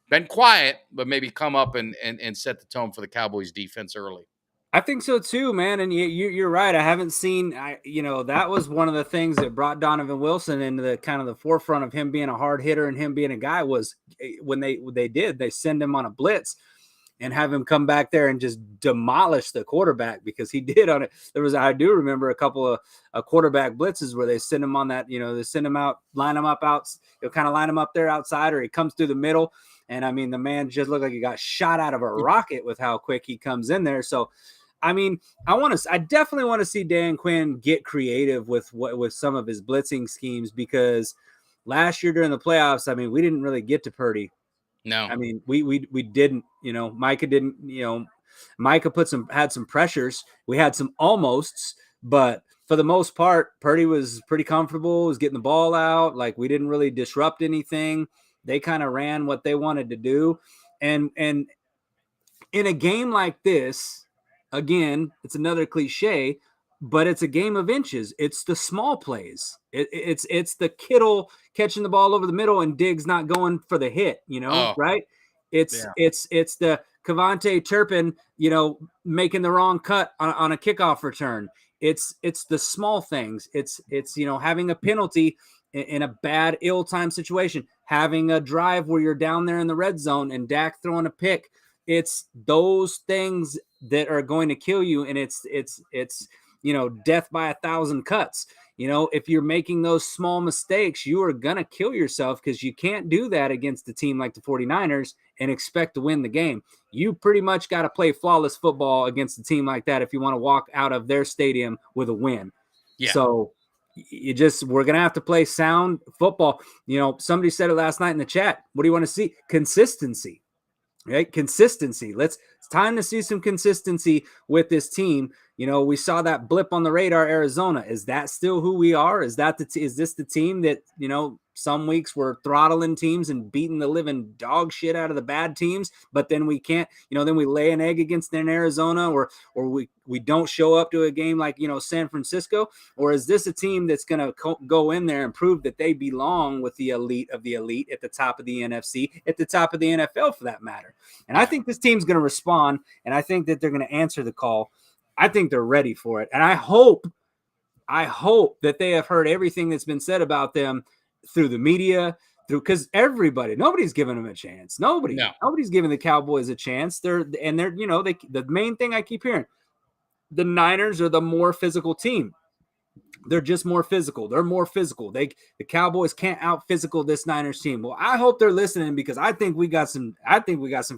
been quiet, but maybe come up and set the tone for the Cowboys defense early. I think so too, man. And you're right. I haven't seen, that was one of the things that brought Donovan Wilson into the kind of the forefront of him being a hard hitter and him being a guy was when they send him on a blitz and have him come back there and just demolish the quarterback because he did on it. I do remember a couple of quarterback blitzes where they send him on that, they send him out, line him up out, kind of line him up there outside, or he comes through the middle. And the man just looked like he got shot out of a rocket with how quick he comes in there. So, I definitely want to see Dan Quinn get creative with some of his blitzing schemes because last year during the playoffs, we didn't really get to Purdy. No, we didn't. Micah didn't. Micah had some pressures. We had some almosts, but for the most part, Purdy was pretty comfortable. Was getting the ball out. Like we didn't really disrupt anything. They kind of ran what they wanted to do, and in a game like this. Again, it's another cliche, but it's a game of inches. It's the small plays. It's the Kittle catching the ball over the middle and Diggs not going for the hit, right? It's the Cavante Turpin, making the wrong cut on a kickoff return. It's the small things. It's having a penalty in a bad, ill-timed situation, having a drive where you're down there in the red zone and Dak throwing a pick. It's those things that are going to kill you. And it's death by 1,000 cuts. If you're making those small mistakes, you are going to kill yourself because you can't do that against a team like the 49ers and expect to win the game. You pretty much got to play flawless football against a team like that if you want to walk out of their stadium with a win. Yeah. So, we're gonna have to play sound football. Somebody said it last night in the chat. What do you want to see? Consistency. Right? Consistency. It's time to see some consistency with this team. We saw that blip on the radar, Arizona. Is that still who we are? Is this the team that, some weeks we're throttling teams and beating the living dog shit out of the bad teams, but then we can't, then we lay an egg against an Arizona, or we don't show up to a game like, San Francisco? Or is this a team that's going to go in there and prove that they belong with the elite of the elite at the top of the NFC, at the top of the NFL for that matter? And I think this team's going to respond, and I think that they're going to answer the call. I think they're ready for it. And I hope that they have heard everything that's been said about them through the media, because nobody's giving them a chance. Nobody's giving the Cowboys a chance. The main thing I keep hearing, the Niners are the more physical team. They're just more physical. They're more physical. The Cowboys can't out physical this Niners team. Well, I hope they're listening, because I think we got some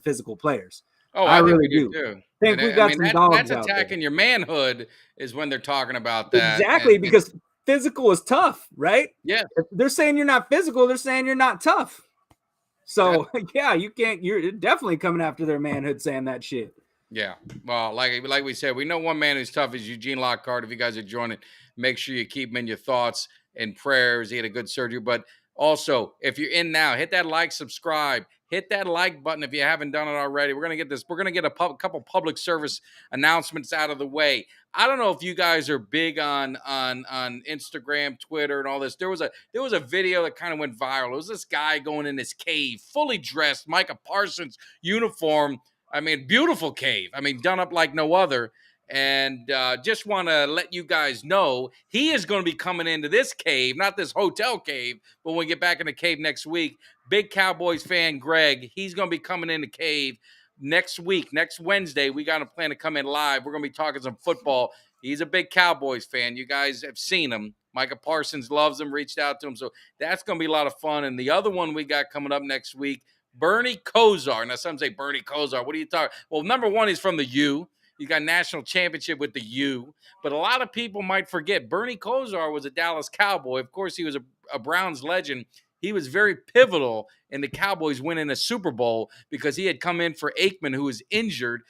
physical players. Oh, I think really we do too. I think we've got some dogs that's out there. attacking your manhood is when they're talking about that. Exactly, because physical is tough, right? Yeah. If they're saying you're not physical, they're saying you're not tough. So yeah, you're definitely coming after their manhood saying that shit. Yeah. Well, like we said, we know one man who's tough is Eugene Lockhart. If you guys are joining, make sure you keep him in your thoughts and prayers. He had a good surgery. But also, if you're in now, hit that like, subscribe, hit that like button if you haven't done it already. We're gonna get a couple public service announcements out of the way. I don't know if you guys are big on Instagram, Twitter, and all this. There was a video that kind of went viral. It was this guy going in this cave, fully dressed, Micah Parsons uniform. I mean, beautiful cave. I mean, done up like no other. And just want to let you guys know, he is going to be coming into this cave, not this hotel cave, but when we get back in the cave next week. Big Cowboys fan, Greg, he's going to be coming in the cave next week, next Wednesday. We got a plan to come in live. We're going to be talking some football. He's a big Cowboys fan. You guys have seen him. Micah Parsons loves him, reached out to him. So that's going to be a lot of fun. And the other one we got coming up next week, Bernie Kosar. Now, some say Bernie Kosar. What are you talking? Well, number one, he's from the U. He got national championship with the U. But a lot of people might forget Bernie Kosar was a Dallas Cowboy. Of course, he was a Browns legend. He was very pivotal in the Cowboys winning a Super Bowl because he had come in for Aikman, who was injured.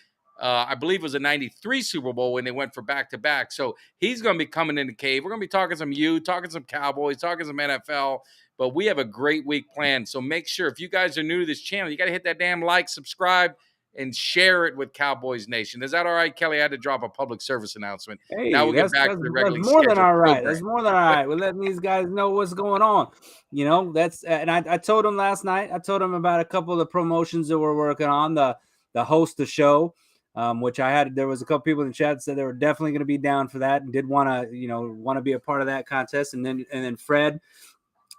I believe it was a 93 Super Bowl when they went for back-to-back. So he's going to be coming in the cave. We're going to be talking some U, talking some Cowboys, talking some NFL. But we have a great week planned. So make sure, if you guys are new to this channel, you got to hit that damn like, subscribe, and share it with Cowboys Nation. Is that all right, Kelly? I had to drop a public service announcement. Hey, now we'll get back to the regular more than all right. program. That's more than all right. We're letting these guys know what's going on. That's and I told them last night. I told them about a couple of the promotions that we're working on. The host the show, which there was a couple people in the chat that said they were definitely going to be down for that and did want to be a part of that contest. And then Fred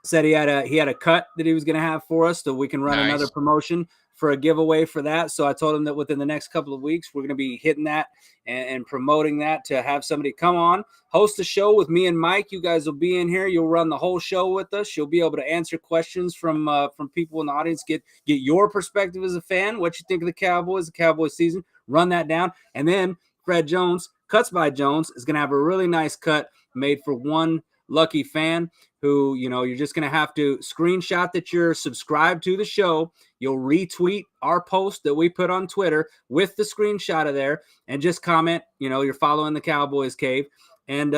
said he had a cut that he was going to have for us, so we can run another promotion for a giveaway for that. So I told him that within the next couple of weeks, we're going to be hitting that and promoting that to have somebody come on, host a show with me and Mike. You guys will be in here. You'll run the whole show with us. You'll be able to answer questions from people in the audience, get your perspective as a fan, what you think of the Cowboys season, run that down. And then Fred Jones, Cuts by Jones, is going to have a really nice cut made for one lucky fan who, you're just going to have to screenshot that you're subscribed to the show. You'll retweet our post that we put on Twitter with the screenshot of there and just comment, you're following the Cowboys Cave. And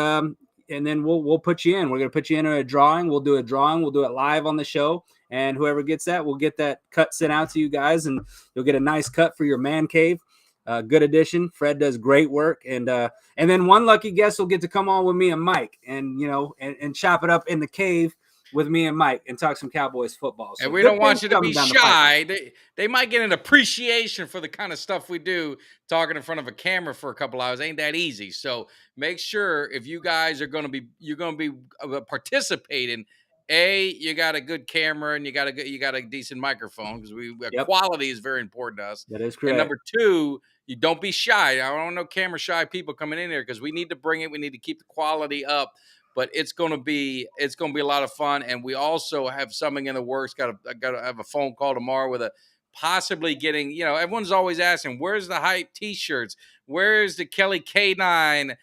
then we'll put you in. We're going to put you in a drawing. We'll do a drawing. We'll do it live on the show. And whoever gets that, we'll get that cut sent out to you guys, and you'll get a nice cut for your man cave. Good addition. Fred does great work. And then one lucky guest will get to come on with me and Mike and chop it up in the cave with me and Mike and talk some Cowboys football. So and we don't want you to be shy. They might get an appreciation for the kind of stuff we do, talking in front of a camera for a couple hours. Ain't that easy. So make sure if you guys are going to be participating, you got a good camera and you got a decent microphone, because quality is very important to us. That is correct. And number two, you don't be shy. I don't want no camera shy people coming in here, because we need to bring it. We need to keep the quality up. But it's gonna be a lot of fun, and we also have something in the works. Got to have a phone call tomorrow with possibly getting. Everyone's always asking, where's the hype T-shirts? Where's the Kelly K9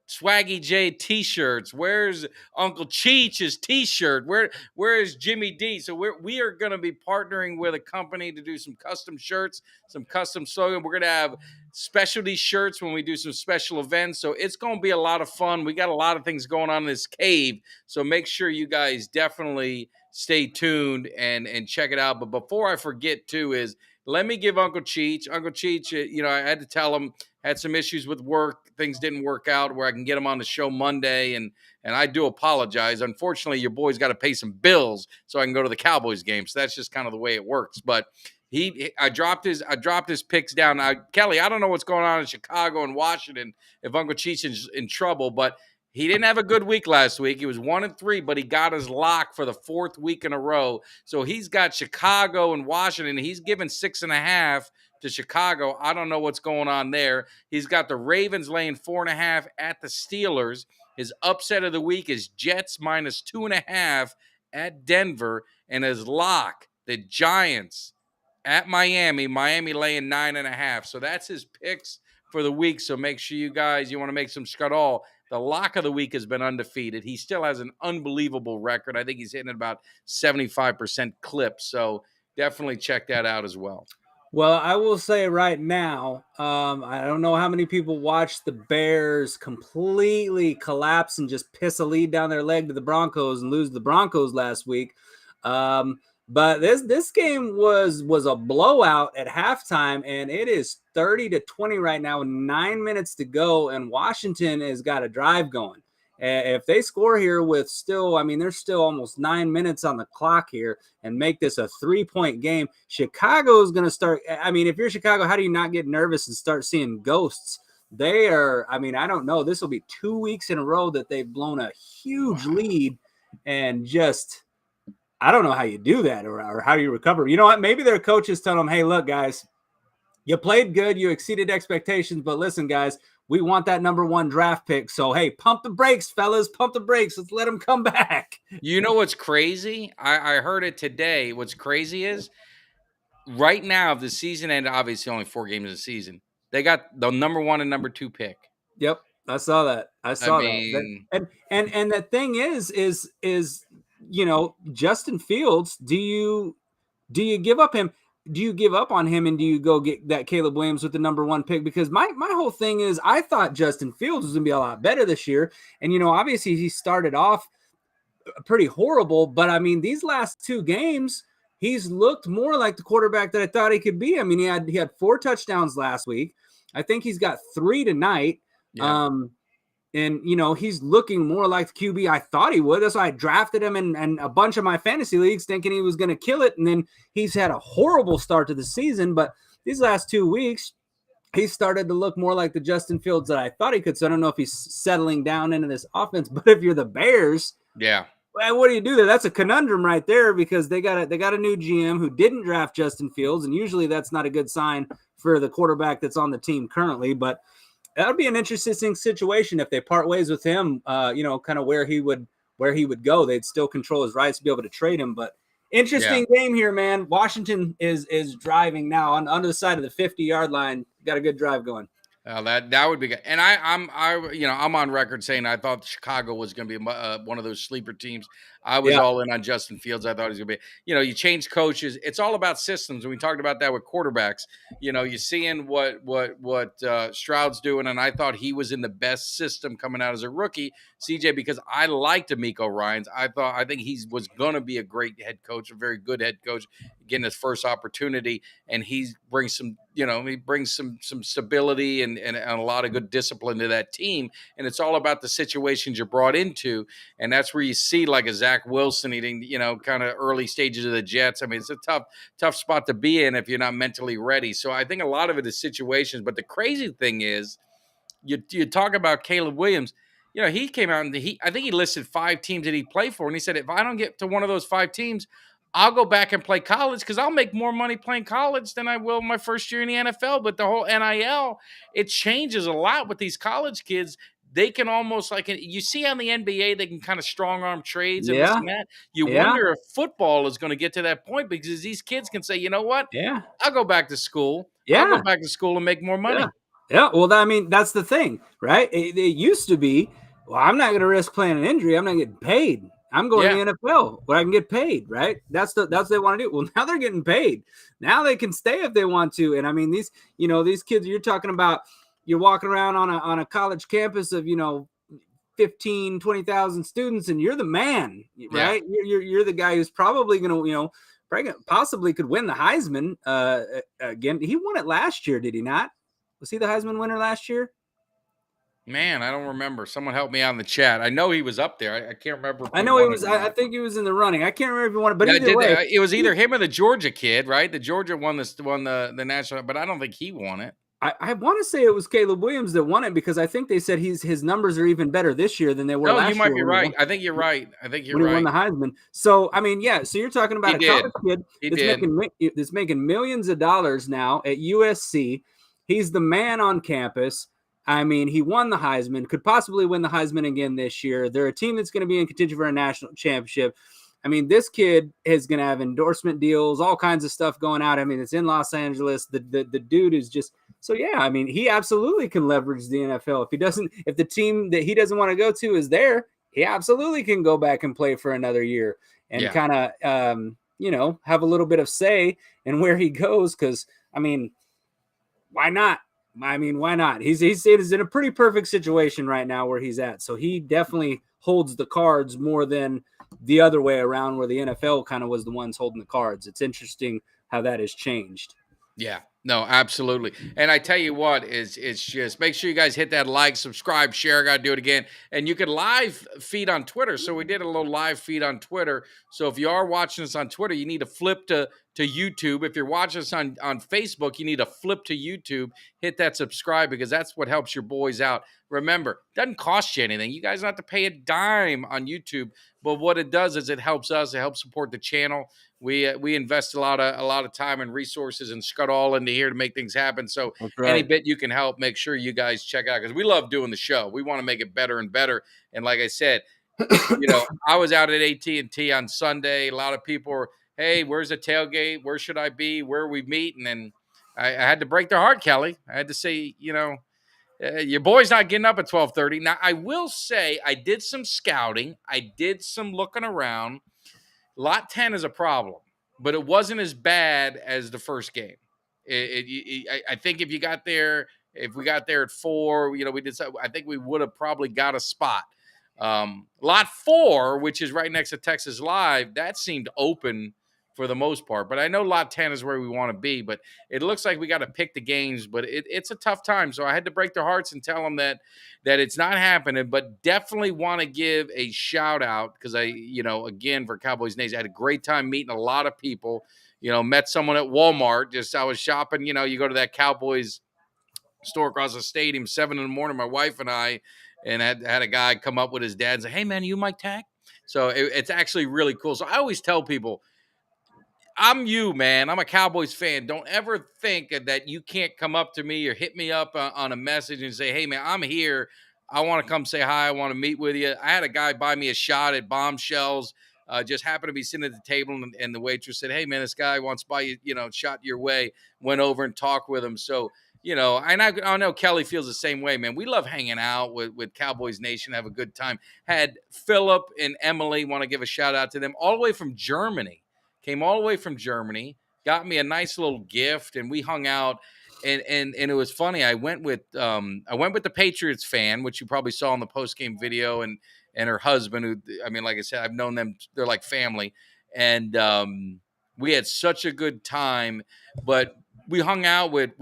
Swaggy J t-shirts? Where's Uncle Cheech's t-shirt? Where is Jimmy D? So we are going to be partnering with a company to do some custom shirts, some custom slogan. We're going to have specialty shirts when we do some special events. So it's going to be a lot of fun. We got a lot of things going on in this cave. So make sure you guys definitely stay tuned and check it out. But before I forget too, is let me give Uncle Cheech. Uncle Cheech, I had to tell him had some issues with work. Things didn't work out where I can get him on the show Monday. And I do apologize. Unfortunately, your boy's got to pay some bills so I can go to the Cowboys game. So that's just kind of the way it works. But I dropped his picks down. Now, Kelly, I don't know what's going on in Chicago and Washington if Uncle Cheech is in trouble, but he didn't have a good week last week. He was 1-3, but he got his lock for the 4th week in a row. So he's got Chicago and Washington. He's given 6.5 to Chicago. I don't know what's going on there. He's got the Ravens laying 4.5 at the Steelers. His upset of the week is Jets minus 2.5 at Denver. And his lock, the Giants at Miami laying 9.5. So that's his picks for the week. So make sure you want to make some scuttle. The lock of the week has been undefeated. He still has an unbelievable record. I think he's hitting about 75% clip. So definitely check that out as well. Well, I will say right now, I don't know how many people watched the Bears completely collapse and just piss a lead down their leg to the Broncos and lose the Broncos last week. But this game was a blowout at halftime, and it is 30-20 right now, 9 minutes to go, and Washington has got a drive going. If they score here with there's still almost 9 minutes on the clock here and make this a 3-point game, Chicago is going to start. If you're Chicago, how do you not get nervous and start seeing ghosts? They are, I don't know. This will be 2 weeks in a row that they've blown a huge lead, and just, I don't know how you do that or how you recover. You know what? Maybe their coaches tell them, hey, look, guys, you played good. You exceeded expectations. But listen, guys, we want that number 1 draft pick. So, hey, pump the brakes, fellas. Pump the brakes. Let's let them come back. You know what's crazy? I heard it today. What's crazy is right now, if the season ended, obviously only 4 games of the season, they got the number 1 and number 2 pick. Yep. I saw that. That. And the thing is, Justin Fields, do you give up him? Do you give up on him and do you go get that Caleb Williams with the number 1 pick? Because my whole thing is I thought Justin Fields was going to be a lot better this year. And, obviously he started off pretty horrible, but these last 2 games, he's looked more like the quarterback that I thought he could be. He had 4 touchdowns last week. I think he's got 3 tonight. Yeah. And, he's looking more like the QB I thought he would. That's why I drafted him in a bunch of my fantasy leagues thinking he was going to kill it. And then he's had a horrible start to the season. But these last 2 weeks, he started to look more like the Justin Fields that I thought he could. So I don't know if he's settling down into this offense. But if you're the Bears, yeah, well, what do you do there? That's a conundrum right there because they got a new GM who didn't draft Justin Fields. And usually that's not a good sign for the quarterback that's on the team currently. But that would be an interesting situation if they part ways with him, kind of where he would go. They'd still control his rights to be able to trade him. But interesting game here, man. Washington is driving now on the other side of the 50-yard line. Got a good drive going. That would be good. And I'm on record saying I thought Chicago was going to be one of those sleeper teams. I was all in on Justin Fields. I thought he was going to be, you change coaches. It's all about systems. And we talked about that with quarterbacks. You're seeing what Stroud's doing. And I thought he was in the best system coming out as a rookie, CJ, because I liked D'Amico Ryans. I think he was going to be a great head coach, a very good head coach, getting his first opportunity. And he brings some, some stability and a lot of good discipline to that team. And it's all about the situations you're brought into. And that's where you see like a Zach Wilson eating, kind of early stages of the Jets. It's a tough spot to be in if you're not mentally ready. So I think a lot of it is situations. But the crazy thing is you talk about Caleb Williams. He came out and I think he listed 5 teams that he played for. And he said, if I don't get to one of those 5 teams, I'll go back and play college because I'll make more money playing college than I will my first year in the NFL. But the whole NIL, it changes a lot with these college kids. They can almost you see on the NBA, they can kind of strong arm trades and this and that. You wonder if football is going to get to that point because these kids can say, you know what? Yeah. I'll go back to school. Yeah. I'll go back to school and make more money. Yeah. Yeah, well, I mean, that's the thing, right? It used to be, well, I'm not going to risk playing an injury. I'm not getting paid. I'm going to Yeah, the NFL where I can get paid, right? That's what they want to do. Well, now they're getting paid. Now they can stay if they want to. And I mean, these kids you're talking about, you're walking around on a college campus of 15, 20,000 students, and you're the man, yeah. right? You're the guy who's probably going to possibly could win the Heisman again. He won it last year, did he not? Was he the Heisman winner last year? Man, I don't remember. Someone help me out in the chat. I know he was up there. I can't remember if I he know he won it was. or I not. think he was in the running. I can't remember if he won it, but Yeah, either way, it was either him or the Georgia kid, right? The Georgia won the national, but I don't think he won it. I want to say it was Caleb Williams that won it because I think they said his numbers are even better this year than they were No, you last might year be right. I think you're right. I think you're when he won right. the Heisman. So I mean, yeah. So you're talking He about a did. college kid He did. that's making millions of dollars now at USC. He's the man on campus. I mean, he won the Heisman. Could possibly win the Heisman again this year. They're a team that's going to be in contention for a national championship. I mean, this kid is going to have endorsement deals, all kinds of stuff going out. I mean, it's in Los Angeles. The dude is just so yeah. I mean, he absolutely can leverage the NFL if the team that he doesn't want to go to is there, he absolutely can go back and play for another year and Yeah. kind of have a little bit of say in where he goes. Because I mean, why not? I mean, why not? He's in a pretty perfect situation right now where he's at. So he definitely holds the cards more than the other way around, where the NFL kind of was the ones holding the cards. It's interesting how that has changed. Yeah. No, absolutely. And I tell you what, it's just make sure you guys hit that like, subscribe, share. I gotta do it again. And you can live feed on Twitter. So we did a little live feed on Twitter. So if you are watching us on Twitter, you need to flip to YouTube. If you're watching us on Facebook, you need to flip to YouTube, hit that subscribe because that's what helps your boys out. Remember, it doesn't cost you anything. You guys don't have to pay a dime on YouTube, but what it does is it helps us, it helps support the channel. We invest a lot of time and resources and scud all into here to make things happen. So That's any right. bit you can help, make sure you guys check out because we love doing the show. We want to make it better and better. And like I said, I was out at AT&T on Sunday. A lot of people were, hey, where's the tailgate? Where should I be? Where are we meeting? And I had to break their heart, Kelly. I had to say, your boy's not getting up at 12:30. Now, I will say I did some scouting. I did some looking around. Lot 10 is a problem, but it wasn't as bad as the first game. I think if we got there at 4, we did. I think we would have probably got a spot. Lot 4, which is right next to Texas Live, that seemed open for the most part. But I know Lot 10 is where we want to be. But it looks like we got to pick the games. But it's a tough time. So I had to break their hearts and tell them that it's not happening. But definitely want to give a shout out because again, for Cowboys Nation, I had a great time meeting a lot of people. Met someone at Walmart. I was shopping. You go to that Cowboys store across the stadium, 7 in the morning, my wife and I, and had a guy come up with his dad and say, hey, man, you Mike Tag? So it's actually really cool. So I always tell people, I'm you, man. I'm a Cowboys fan. Don't ever think that you can't come up to me or hit me up on a message and say, hey, man, I'm here. I want to come say hi. I want to meet with you. I had a guy buy me a shot at Bombshells. Just happened to be sitting at the table, and the waitress said, hey, man, this guy wants to buy you, shot your way. Went over and talked with him. So, and I know Kelly feels the same way, man. We love hanging out with Cowboys Nation, have a good time. Had Philip and Emily, want to give a shout out to them, all the way from Germany. Came all the way from Germany, got me a nice little gift, and we hung out. And it was funny. I went with the Patriots fan, which you probably saw in the post game video, and her husband, who I mean, like I said, I've known them; they're like family, and we had such a good time. But we hung out with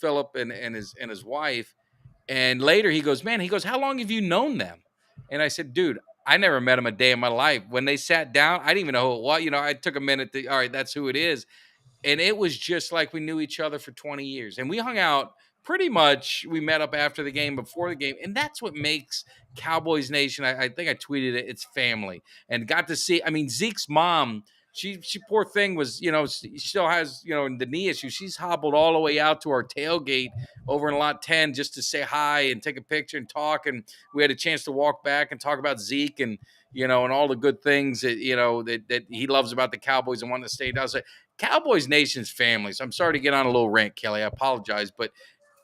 Philip and his wife, and later he goes, man, how long have you known them? And I said, dude, I never met him a day in my life. When they sat down, I didn't even know who it was. I took a minute to, all right, that's who it is. And it was just like we knew each other for 20 years. And we hung out pretty much. We met up after the game, before the game. And that's what makes Cowboys Nation. I think I tweeted it. It's family. And got to see, I mean, Zeke's mom, she poor thing was, she still has, the knee issue. She's hobbled all the way out to our tailgate over in lot 10 just to say hi and take a picture and talk. And we had a chance to walk back and talk about Zeke and all the good things that, that he loves about the Cowboys and wanting to stay down. So Cowboys Nation's family. So I'm sorry to get on a little rant, Kelly. I apologize, but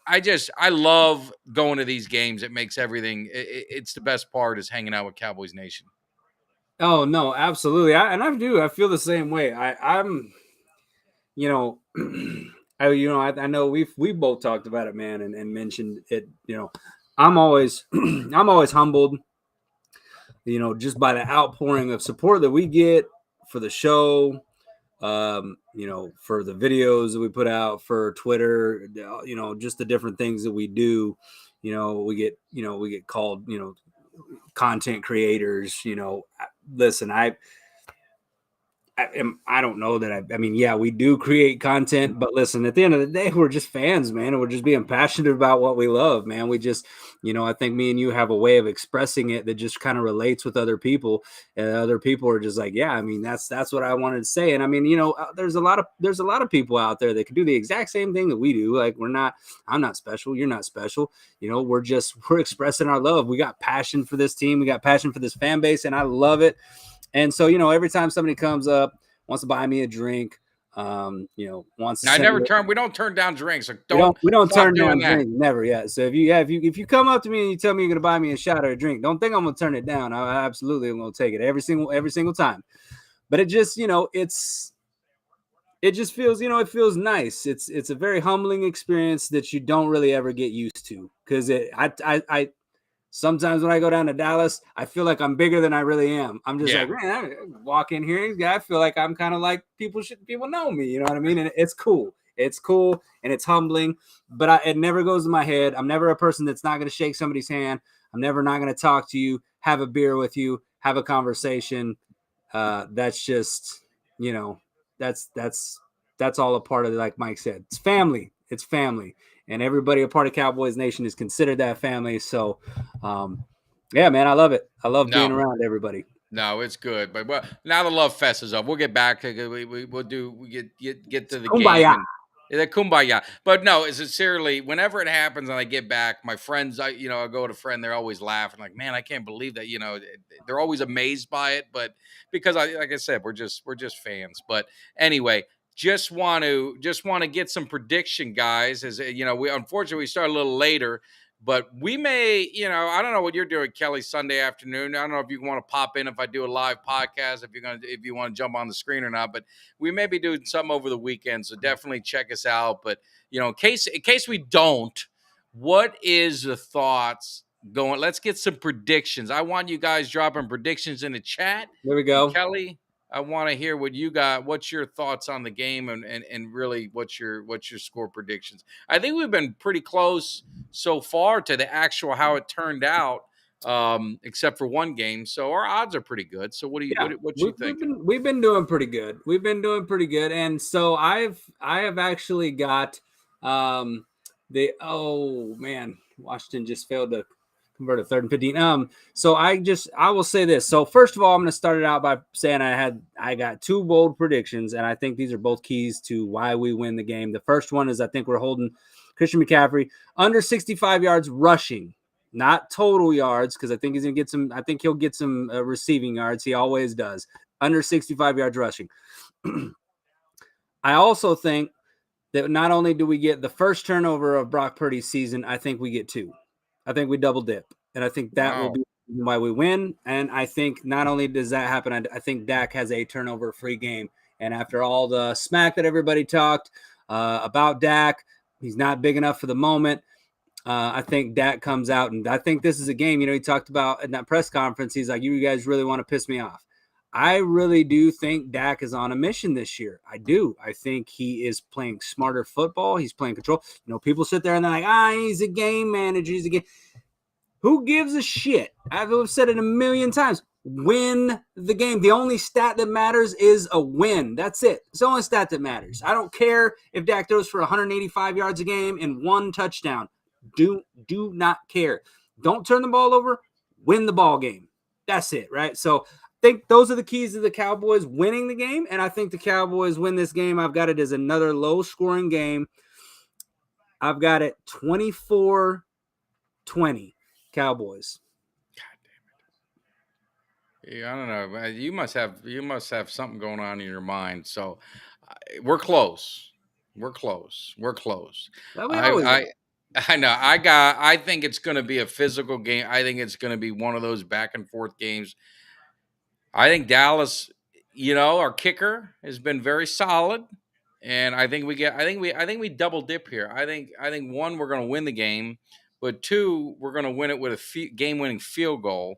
I love going to these games. It makes everything. It's the best part is hanging out with Cowboys Nation. Oh no, absolutely. I do. I feel the same way. I'm, you know, I know we both talked about it, man, and mentioned it. I'm always, I'm always humbled, just by the outpouring of support that we get for the show. For the videos that we put out for Twitter, just the different things that we do. We get called, content creators. Listen, I don't know that I mean, yeah, we do create content, but listen, at the end of the day, we're just fans, man, and we're just being passionate about what we love, man. We just, I think me and you have a way of expressing it that just kind of relates with other people, and other people are just like, yeah, I mean, that's what I wanted to say. And I mean, there's a lot of people out there that can do the exact same thing that we do. Like, I'm not special, you're not special. We're expressing our love. We got passion for this team, we got passion for this fan base, and I love it. And so, every time somebody comes up, wants to buy me a drink, wants to Now, send me, we don't turn down drinks. Like, we don't stop turn doing down that. drinks, never yet. So if you come up to me and you tell me you're gonna buy me a shot or a drink, don't think I'm gonna turn it down. I absolutely am gonna take it every single time. But it just, it just feels, it feels nice. It's a very humbling experience that you don't really ever get used to, because I sometimes when I go down to Dallas, I feel like I'm bigger than I really am. I'm just Yeah. like, man, I walk in here, I feel like I'm kind of like people know me. You know what I mean? And it's cool. It's cool and it's humbling, but it never goes in my head. I'm never a person that's not going to shake somebody's hand. I'm never not going to talk to you, have a beer with you, have a conversation. That's just, you know, that's all a part of it. Like Mike said, it's family. It's family, and everybody a part of Cowboys Nation is considered that family. So, yeah, man, I love it. I love being No. around everybody. No, it's good, but well, now the love fest is up. We'll get back to we get to the game Kumbaya. and the kumbaya. But no, sincerely, whenever it happens and I get back, my friends, I go to a friend, they're always laughing like, man, I can't believe that. They're always amazed by it, but because like I said, we're just fans. But anyway, just want to get some prediction, guys. As we unfortunately we started a little later. But we may, I don't know what you're doing, Kelly, Sunday afternoon. I don't know if you want to pop in if I do a live podcast, if you want to jump on the screen or not. But we may be doing something over the weekend, so definitely check us out. But in case we don't, what is the thoughts going? Let's get some predictions. I want you guys dropping predictions in the chat. There we And go. Kelly, I want to hear what you got. What's your thoughts on the game, and really what's your score predictions? I think we've been pretty close so far to the actual how it turned out, except for one game. So our odds are pretty good. So Yeah, what you we've, thinking? we've been doing pretty good. We've been doing pretty good, and so I have actually got the oh man, Washington just failed to convert a 3rd and 15. So I will say this. So first of all, I'm going to start it out by saying I got 2 bold predictions, and I think these are both keys to why we win the game. The first one is I think we're holding Christian McCaffrey under 65 yards rushing. Not total yards, because I think he's gonna get some. I think he'll get some receiving yards. He always does. Under 65 yards rushing. I also think that not only do we get the first turnover of Brock Purdy's season, I think we get 2. I think we double dip, and I think that will Wow. be why we win. And I think not only does that happen, I think Dak has a turnover-free game. And after all the smack that everybody talked about Dak, he's not big enough for the moment. I think Dak comes out, and I think this is a game, he talked about in that press conference. He's like, you guys really want to piss me off. I really do think Dak is on a mission this year. I do. I think he is playing smarter football. He's playing control. People sit there and they're like, he's a game manager. He's a game. Who gives a shit? I've said it a million times. Win the game. The only stat that matters is a win. That's it. It's the only stat that matters. I don't care if Dak throws for 185 yards a game and 1 touchdown. Do not care. Don't turn the ball over. Win the ball game. That's it, right? So I think those are the keys to the Cowboys winning the game, and I think the Cowboys win this game. I've got it as another low-scoring game. I've got it 24-20 Cowboys. Yeah, I don't know. You must have something going on in your mind. So We're close. We're close. We're close. Well, we always are. I I know. I think it's going to be a physical game. I think it's going to be one of those back and forth games. I think Dallas, our kicker has been very solid, and I think we get. I think we double dip here. I think one, we're going to win the game, but two, we're going to win it with a game-winning field goal,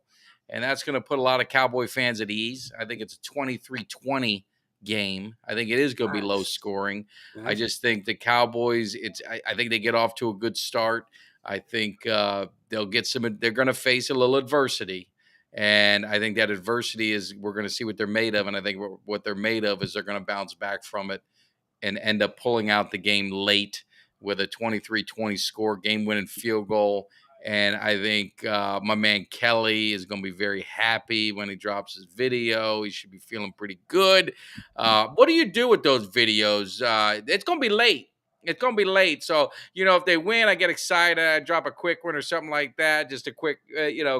and that's going to put a lot of Cowboy fans at ease. I think it's a 23-20 game. I think it is going to be low Nice. scoring. I Nice. just think the Cowboys. I think they get off to a good start. I think they'll get some. They're going to face a little adversity. And I think that adversity is we're going to see what they're made of. And I think what they're made of is they're going to bounce back from it and end up pulling out the game late with a 23-20 score, game-winning field goal. And I think my man Kelly is going to be very happy when he drops his video. He should be feeling pretty good. What do you do with those videos? It's going to be late. It's going to be late. So, if they win, I get excited. I drop a quick one or something like that. Just a quick,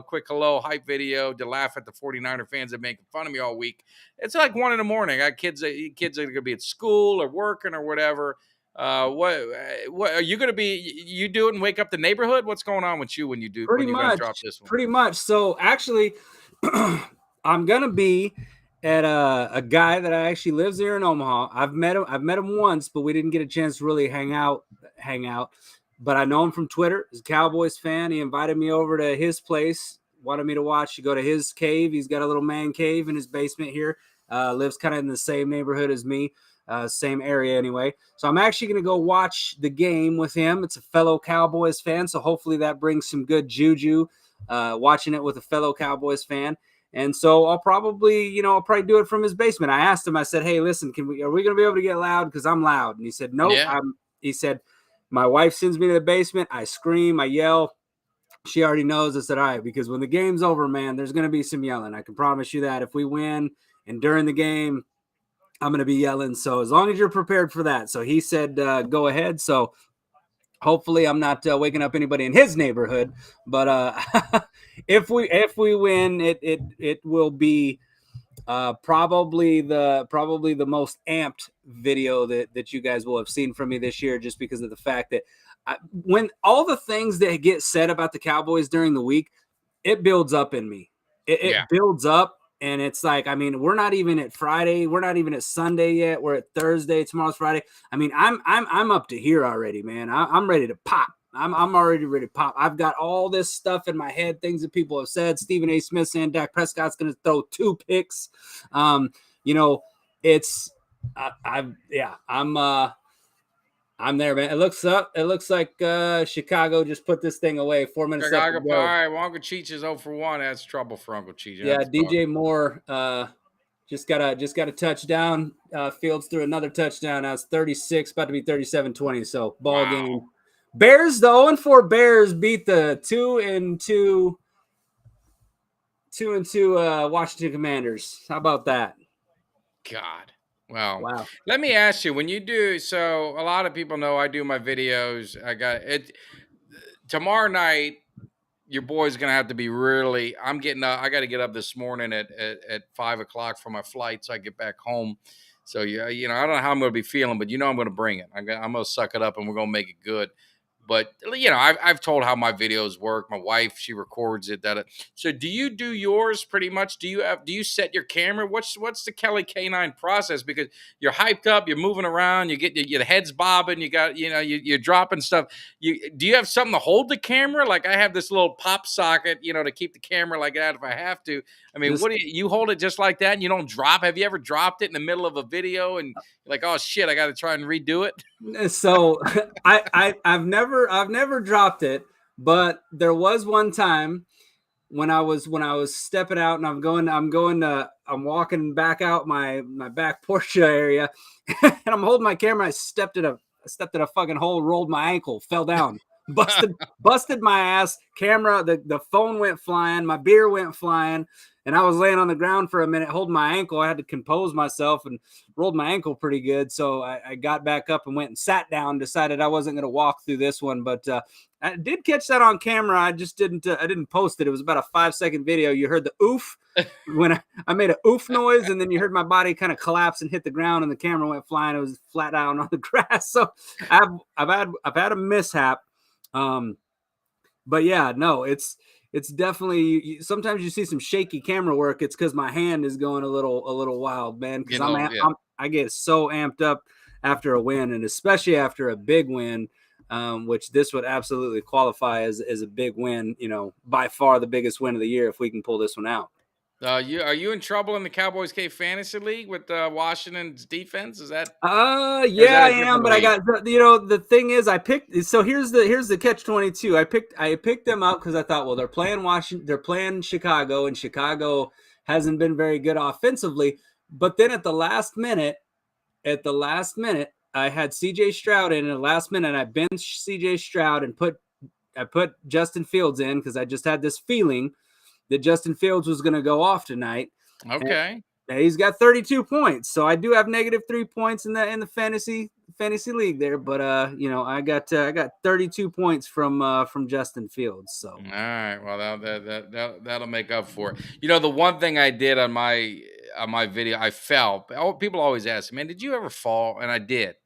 quick hello hype video to laugh at the 49er fans that make fun of me all week. It's like 1 a.m. I got kids are going to be at school or working or whatever. What are you going to be? You do it and wake up the neighborhood? What's going on with you when you do Pretty when you're going to much. drop this one? Pretty much. So actually, I'm gonna be at a guy that actually lives here in Omaha. I've met him once, but we didn't get a chance to really hang out. But I know him from Twitter. He's a Cowboys fan. He invited me over to his place. Wanted me to go to his cave. He's got a little man cave in his basement here. Lives kind of in the same neighborhood as me. Same area anyway. So I'm actually going to go watch the game with him. It's a fellow Cowboys fan, so hopefully that brings some good juju, watching it with a fellow Cowboys fan. And so I'll probably do it from his basement. I asked him, I said, hey, listen, are we going to be able to get loud? Because I'm loud. And he said, nope. Yeah. He said, my wife sends me to the basement. I scream, I yell. She already knows. I said, all right, because when the game's over, man, there's going to be some yelling. I can promise you that. If we win and during the game, I'm going to be yelling. So as long as you're prepared for that. So he said, go ahead. So hopefully I'm not waking up anybody in his neighborhood, but if we win, it will be probably the most amped video that you guys will have seen from me this year, just because of the fact that when all the things that get said about the Cowboys during the week, it builds up in me. It builds up. And it's like, I mean, we're not even at Friday. We're not even at Sunday yet. We're at Thursday. Tomorrow's Friday. I mean, I'm up to here already, man. I'm ready to pop. I'm already ready to pop. I've got all this stuff in my head, things that people have said. Stephen A. Smith saying Dak Prescott's going to throw 2 picks. I'm there, man. It looks like Chicago just put this thing away 4 minutes left to go. All right, well, Uncle Cheech is 0 for 1. That's trouble for Uncle Cheech. Yeah, DJ Moore just got a touchdown. Fields threw another touchdown. Now it's 36, about to be 37-20. So ball game. Bears, the 0-4 Bears beat the 2-2 Washington Commanders. How about that? God. Well, wow. Let me ask you, when you do, so a lot of people know I do my videos. I got it tomorrow night. Your boy's gonna have to be really. I got to get up this morning at 5 o'clock for my flight, so I get back home. So I don't know how I'm gonna be feeling, but I'm gonna bring it. I'm gonna suck it up, and we're gonna make it good. But I've told how my videos work. My wife, she records it. So do you do yours pretty much? Do you set your camera? What's the Kelly K9 process? Because you're hyped up, you're moving around, you get your head's bobbing, you got you're dropping stuff. Do you have something to hold the camera? Like I have this little pop socket, to keep the camera like that if I have to. I mean, what do you hold it just like that and you don't drop? Have you ever dropped it in the middle of a video and you're like, oh shit, I got to try and redo it? So I've never dropped it, but there was one time when I was stepping out and I'm walking back out my back porch area and I'm holding my camera. I stepped in a fucking hole, rolled my ankle, fell down. busted my ass. Camera, the phone went flying, my beer went flying, and I was laying on the ground for a minute holding my ankle. I had to compose myself and rolled my ankle pretty good. So I got back up and went and sat down, decided I wasn't going to walk through this one, but I did catch that on camera. I just didn't post it. It was about a 5-second video. You heard the oof when I made an oof noise, and then you heard my body kind of collapse and hit the ground, and the camera went flying. It was flat out on the grass. So I've had a mishap. But yeah, no, it's definitely, sometimes you see some shaky camera work. It's because my hand is going a little wild, man. Because I get so amped up after a win, and especially after a big win, which this would absolutely qualify as a big win. By far the biggest win of the year if we can pull this one out. Are you in trouble in the Cowboys K Fantasy League with Washington's defense? Is that? Yeah, I am, but I got the thing is here's the catch-22. I picked them up because I thought, well, they're playing Chicago, and Chicago hasn't been very good offensively. But then at the last minute, I had CJ Stroud in. At the last minute, I benched CJ Stroud and I put Justin Fields in because I just had this feeling that Justin Fields was going to go off tonight. Okay. And he's got 32 points. So I do have -3 points in the fantasy league there, but I got 32 points from Justin Fields. So all right, well that'll make up for it. The one thing I did on my video, I fell. People always ask, man, did you ever fall? And I did.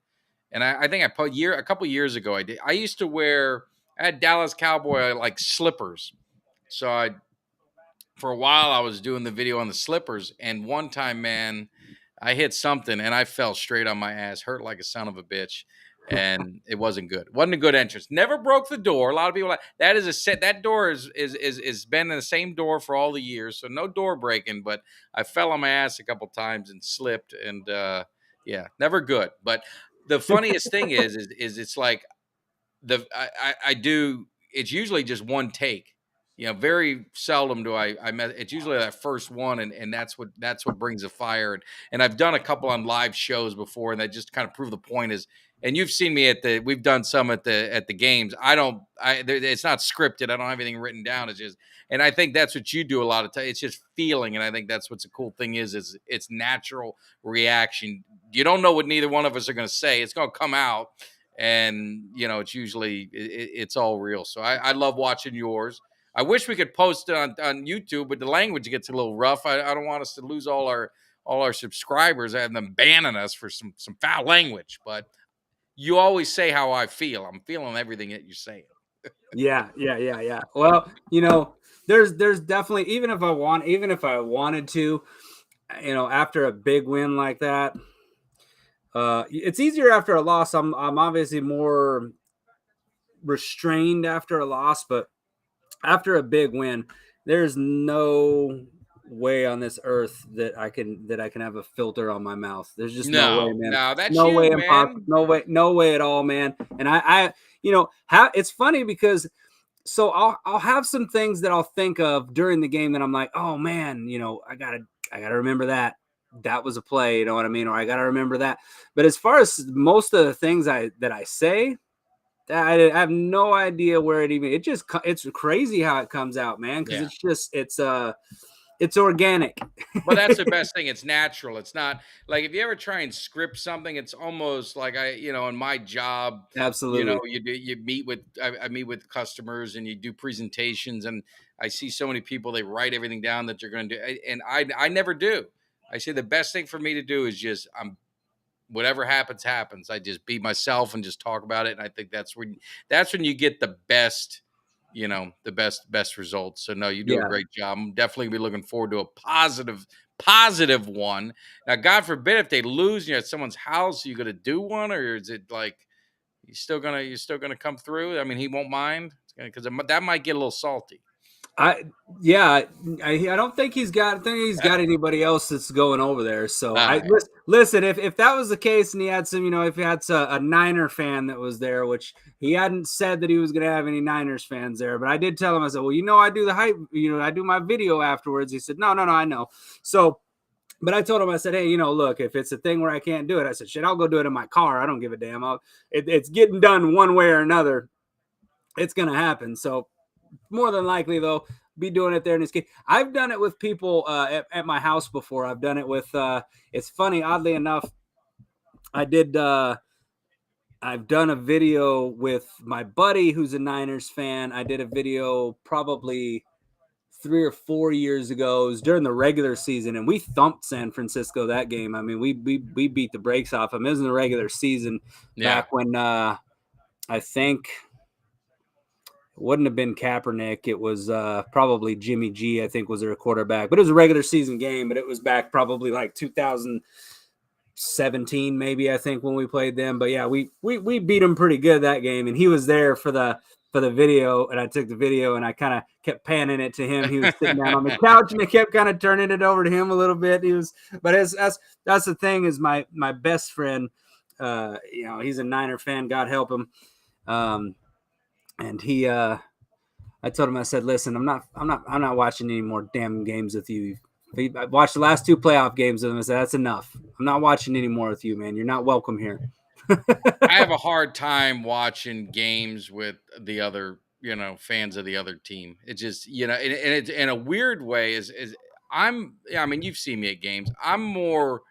And I think a couple years ago I did. I used to I had Dallas Cowboy like slippers. So for a while I was doing the video on the slippers, and one time, man, I hit something and I fell straight on my ass, hurt like a son of a bitch, and it wasn't good. Wasn't a good entrance. Never broke the door. A lot of people that door is been in the same door for all the years, so no door breaking. But I fell on my ass a couple times and slipped, and yeah, never good. But the funniest thing is it's like I do. It's usually just one take. Very seldom do I it's usually that first one, and that's what brings the fire. And I've done a couple on live shows before, and that just kind of prove the point is. And you've seen me we've done some at the games. It's not scripted. I don't have anything written down. It's just, and I think that's what you do a lot of times. It's just feeling, and I think that's what's a cool thing is it's natural reaction. You don't know what neither one of us are going to say. It's going to come out, and it's usually it's all real. So I love watching yours. I wish we could post it on YouTube, but the language gets a little rough. I don't want us to lose all our subscribers and them banning us for some foul language. But you always say how I feel. I'm feeling everything that you're saying. Yeah. Well, there's definitely, even if I wanted to, after a big win like that, it's easier after a loss. I'm obviously more restrained after a loss, but after a big win, there's no way on this earth that I can have a filter on my mouth. There's just no way, man. No, that's no you, way, man. No way at all, man. And it's funny because so I'll have some things that I'll think of during the game that I'm like, oh man, I gotta remember that was a play, you know what I mean? Or I gotta remember that. But as far as most of the things that I say, I have no idea where it's crazy how it comes out, man. Because it's organic. Well, that's the best thing. It's natural. It's not like if you ever try and script something, it's almost like in my job, absolutely. You meet with, I meet with customers and you do presentations, and I see so many people, they write everything down that you're going to do. And I never do. I say the best thing for me to do is just, whatever happens. I just be myself and just talk about it. And I think that's when you get the best, the best results. So no, you do a great job. I'm definitely be looking forward to a positive one. Now, God forbid if they lose and you're at someone's house, are you going to do one, or is it like you're still gonna come through? I mean, he won't mind because that might get a little salty. I don't think he's got anybody else that's going over there. So listen, if that was the case and he had some, if he had a Niner fan that was there, which he hadn't said that he was going to have any Niners fans there, but I did tell him, I said, well, I do the hype, I do my video afterwards. He said, no, I know. So, but I told him, I said, hey, look, if it's a thing where I can't do it, I said, shit, I'll go do it in my car. I don't give a damn. It's getting done one way or another. it's gonna happen. So more than likely, though, be doing it there in this game. I've done it with people at my house before. I've done it with. It's funny, oddly enough, I did. I've done a video with my buddy who's a Niners fan. I did a video probably 3 or 4 years ago. It was during the regular season, and we thumped San Francisco that game. I mean, we beat the brakes off them. It was in the regular season Yeah. back when I think it wouldn't have been Kaepernick. It was probably Jimmy G, I think, was their quarterback. But it was a regular season game, but it was back probably like 2017, maybe, I think, when we played them. But yeah, we beat them pretty good that game, and he was there for the video, and I took the video and I kind of kept panning it to him. He was sitting down on the couch, and I kept kind of turning it over to him a little bit. But that's the thing, is my best friend, he's a Niner fan, God help him. And he, I told him, I said, listen, I'm not watching any more damn games with you. I watched the last 2 playoff games with him. I said, that's enough. I'm not watching any more with you, man. You're not welcome here. I have a hard time watching games with the other, fans of the other team. It just, and it's in a weird way is I mean, you've seen me at games. I'm more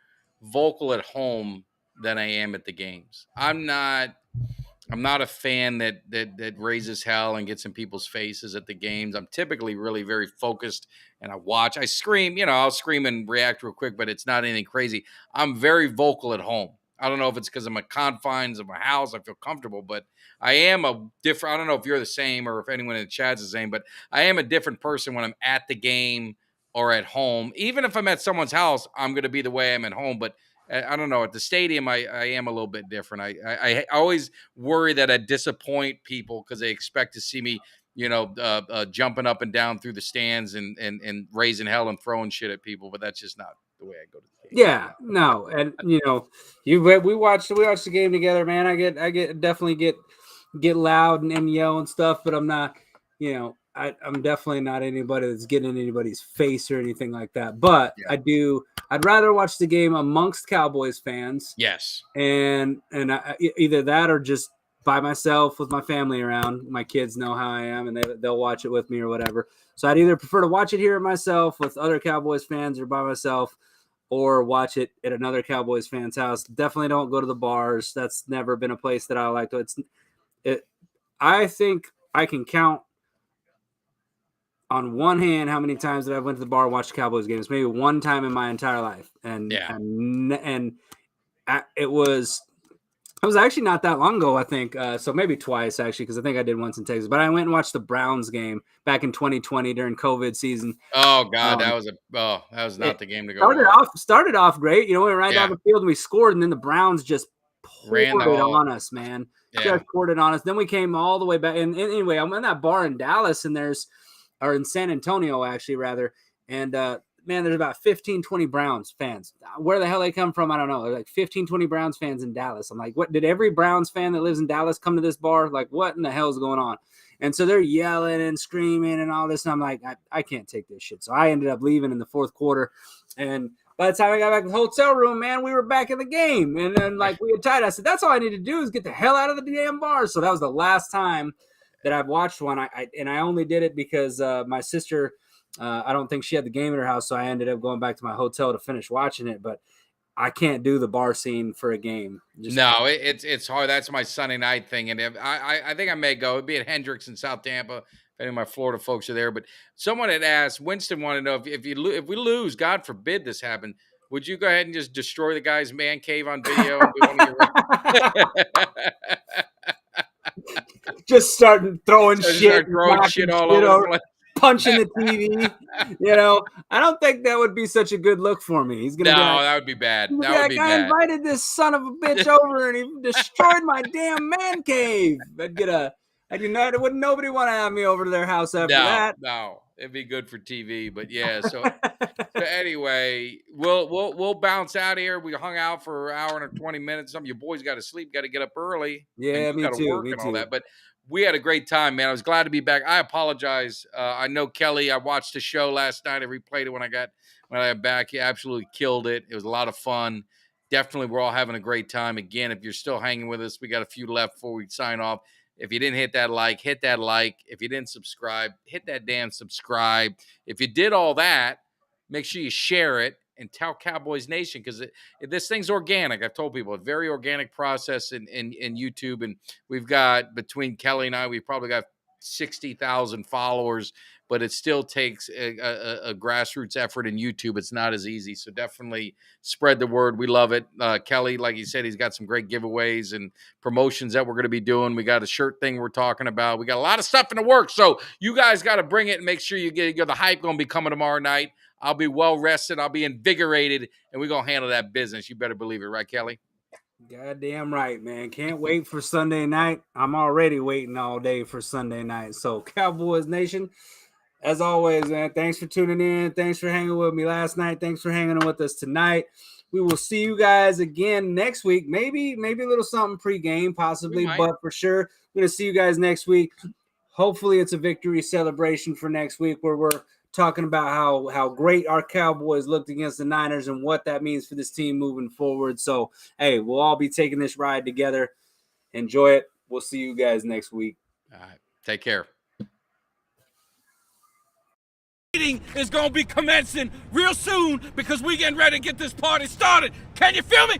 vocal at home than I am at the games. I'm not a fan that raises hell and gets in people's faces at the games. I'm typically really very focused, and I watch. I scream, I'll scream and react real quick, but it's not anything crazy. I'm very vocal at home. I don't know if it's because of my confines of my house. I feel comfortable, but I am a different. I don't know if you're the same or if anyone in the chat's the same, but I am a different person when I'm at the game or at home. Even if I'm at someone's house, I'm going to be the way I'm at home. But I don't know. At the stadium, I am a little bit different. I always worry that I disappoint people because they expect to see me, jumping up and down through the stands and raising hell and throwing shit at people. But that's just not the way I go to the game. Yeah, no, and we watched the game together, man. I definitely get loud and yell and stuff, but I'm not, I'm definitely not anybody that's getting in anybody's face or anything like that. But yeah. I'd rather watch the game amongst Cowboys fans. Yes. And either that or just by myself with my family around. My kids know how I am, and they'll watch it with me or whatever. So I'd either prefer to watch it here myself with other Cowboys fans or by myself, or watch it at another Cowboys fan's house. Definitely don't go to the bars. That's never been a place that I like to. I think I can count on one hand how many times that I went to the bar and watched Cowboys games. Maybe one time in my entire life, and it was actually not that long ago, I think. So maybe twice, actually, because I think I did once in Texas. But I went and watched the Browns game back in 2020 during COVID season. Oh God, that was not the game to go. Started off great. We went right down the field and we scored, and then the Browns just poured it on us, man. Just poured it on us. Then we came all the way back. And anyway, I'm in that bar in Dallas, and in San Antonio, actually, rather. And man, there's about 15, 20 Browns fans. Where the hell they come from, I don't know. There's like 15, 20 Browns fans in Dallas. I'm like, what? Did every Browns fan that lives in Dallas come to this bar? Like, what in the hell is going on? And so they're yelling and screaming and all this. And I'm like, I can't take this shit. So I ended up leaving in the fourth quarter. And by the time I got back to the hotel room, man, we were back in the game. And then, like, we had tied. I said, that's all I need to do is get the hell out of the damn bar. So that was the last time that I've watched one. I only did it because my sister, I don't think she had the game at her house, so I ended up going back to my hotel to finish watching it. But I can't do the bar scene for a game. It's hard. That's my Sunday night thing, and I think I may go. It'd be at Hendricks in South Tampa. If any of my Florida folks are there, but someone had asked, Winston wanted to know if we lose, God forbid this happen, would you go ahead and just destroy the guy's man cave on video? Just starting throwing shit all over the place. Punching the TV, I don't think that would be such a good look for me. He's gonna that would be bad. That would be bad. I invited this son of a bitch over, and he destroyed my damn man cave. Wouldn't nobody want to have me over to their house after that? No, it'd be good for TV. But yeah, so anyway, we'll bounce out here. We hung out for an hour and 20 minutes. Some of you boys got to sleep, got to get up early. Yeah, me too. Work and all that, but. We had a great time, man. I was glad to be back. I apologize. I know Kelly. I watched the show last night. I replayed it when I got back. He absolutely killed it. It was a lot of fun. Definitely, we're all having a great time. Again, if you're still hanging with us, we got a few left before we sign off. If you didn't hit that like, hit that like. If you didn't subscribe, hit that damn subscribe. If you did all that, make sure you share it and tell Cowboys Nation, because this thing's organic. I've told people, a very organic process in YouTube. And we've got, between Kelly and I, we've probably got 60,000 followers, but it still takes a grassroots effort in YouTube. It's not as easy. So definitely spread the word. We love it. Kelly, like you said, he's got some great giveaways and promotions that we're going to be doing. We got a shirt thing we're talking about. We got a lot of stuff in the works. So you guys got to bring it and make sure you get the hype going to be coming tomorrow night. I'll be well rested. I'll be invigorated, and we're going to handle that business. You better believe it. Right, Kelly? Goddamn right, man. Can't wait for Sunday night. I'm already waiting all day for Sunday night. So, Cowboys Nation, as always, man, thanks for tuning in. Thanks for hanging with me last night. Thanks for hanging with us tonight. We will see you guys again next week. Maybe a little something pregame, possibly, but for sure, we're going to see you guys next week. Hopefully, it's a victory celebration for next week, where we're talking about how great our Cowboys looked against the Niners and what that means for this team moving forward. So, hey, we'll all be taking this ride together. Enjoy it. We'll see you guys next week. All right. Take care. Is going to be commencing real soon, because we getting ready to get this party started. Can you feel me?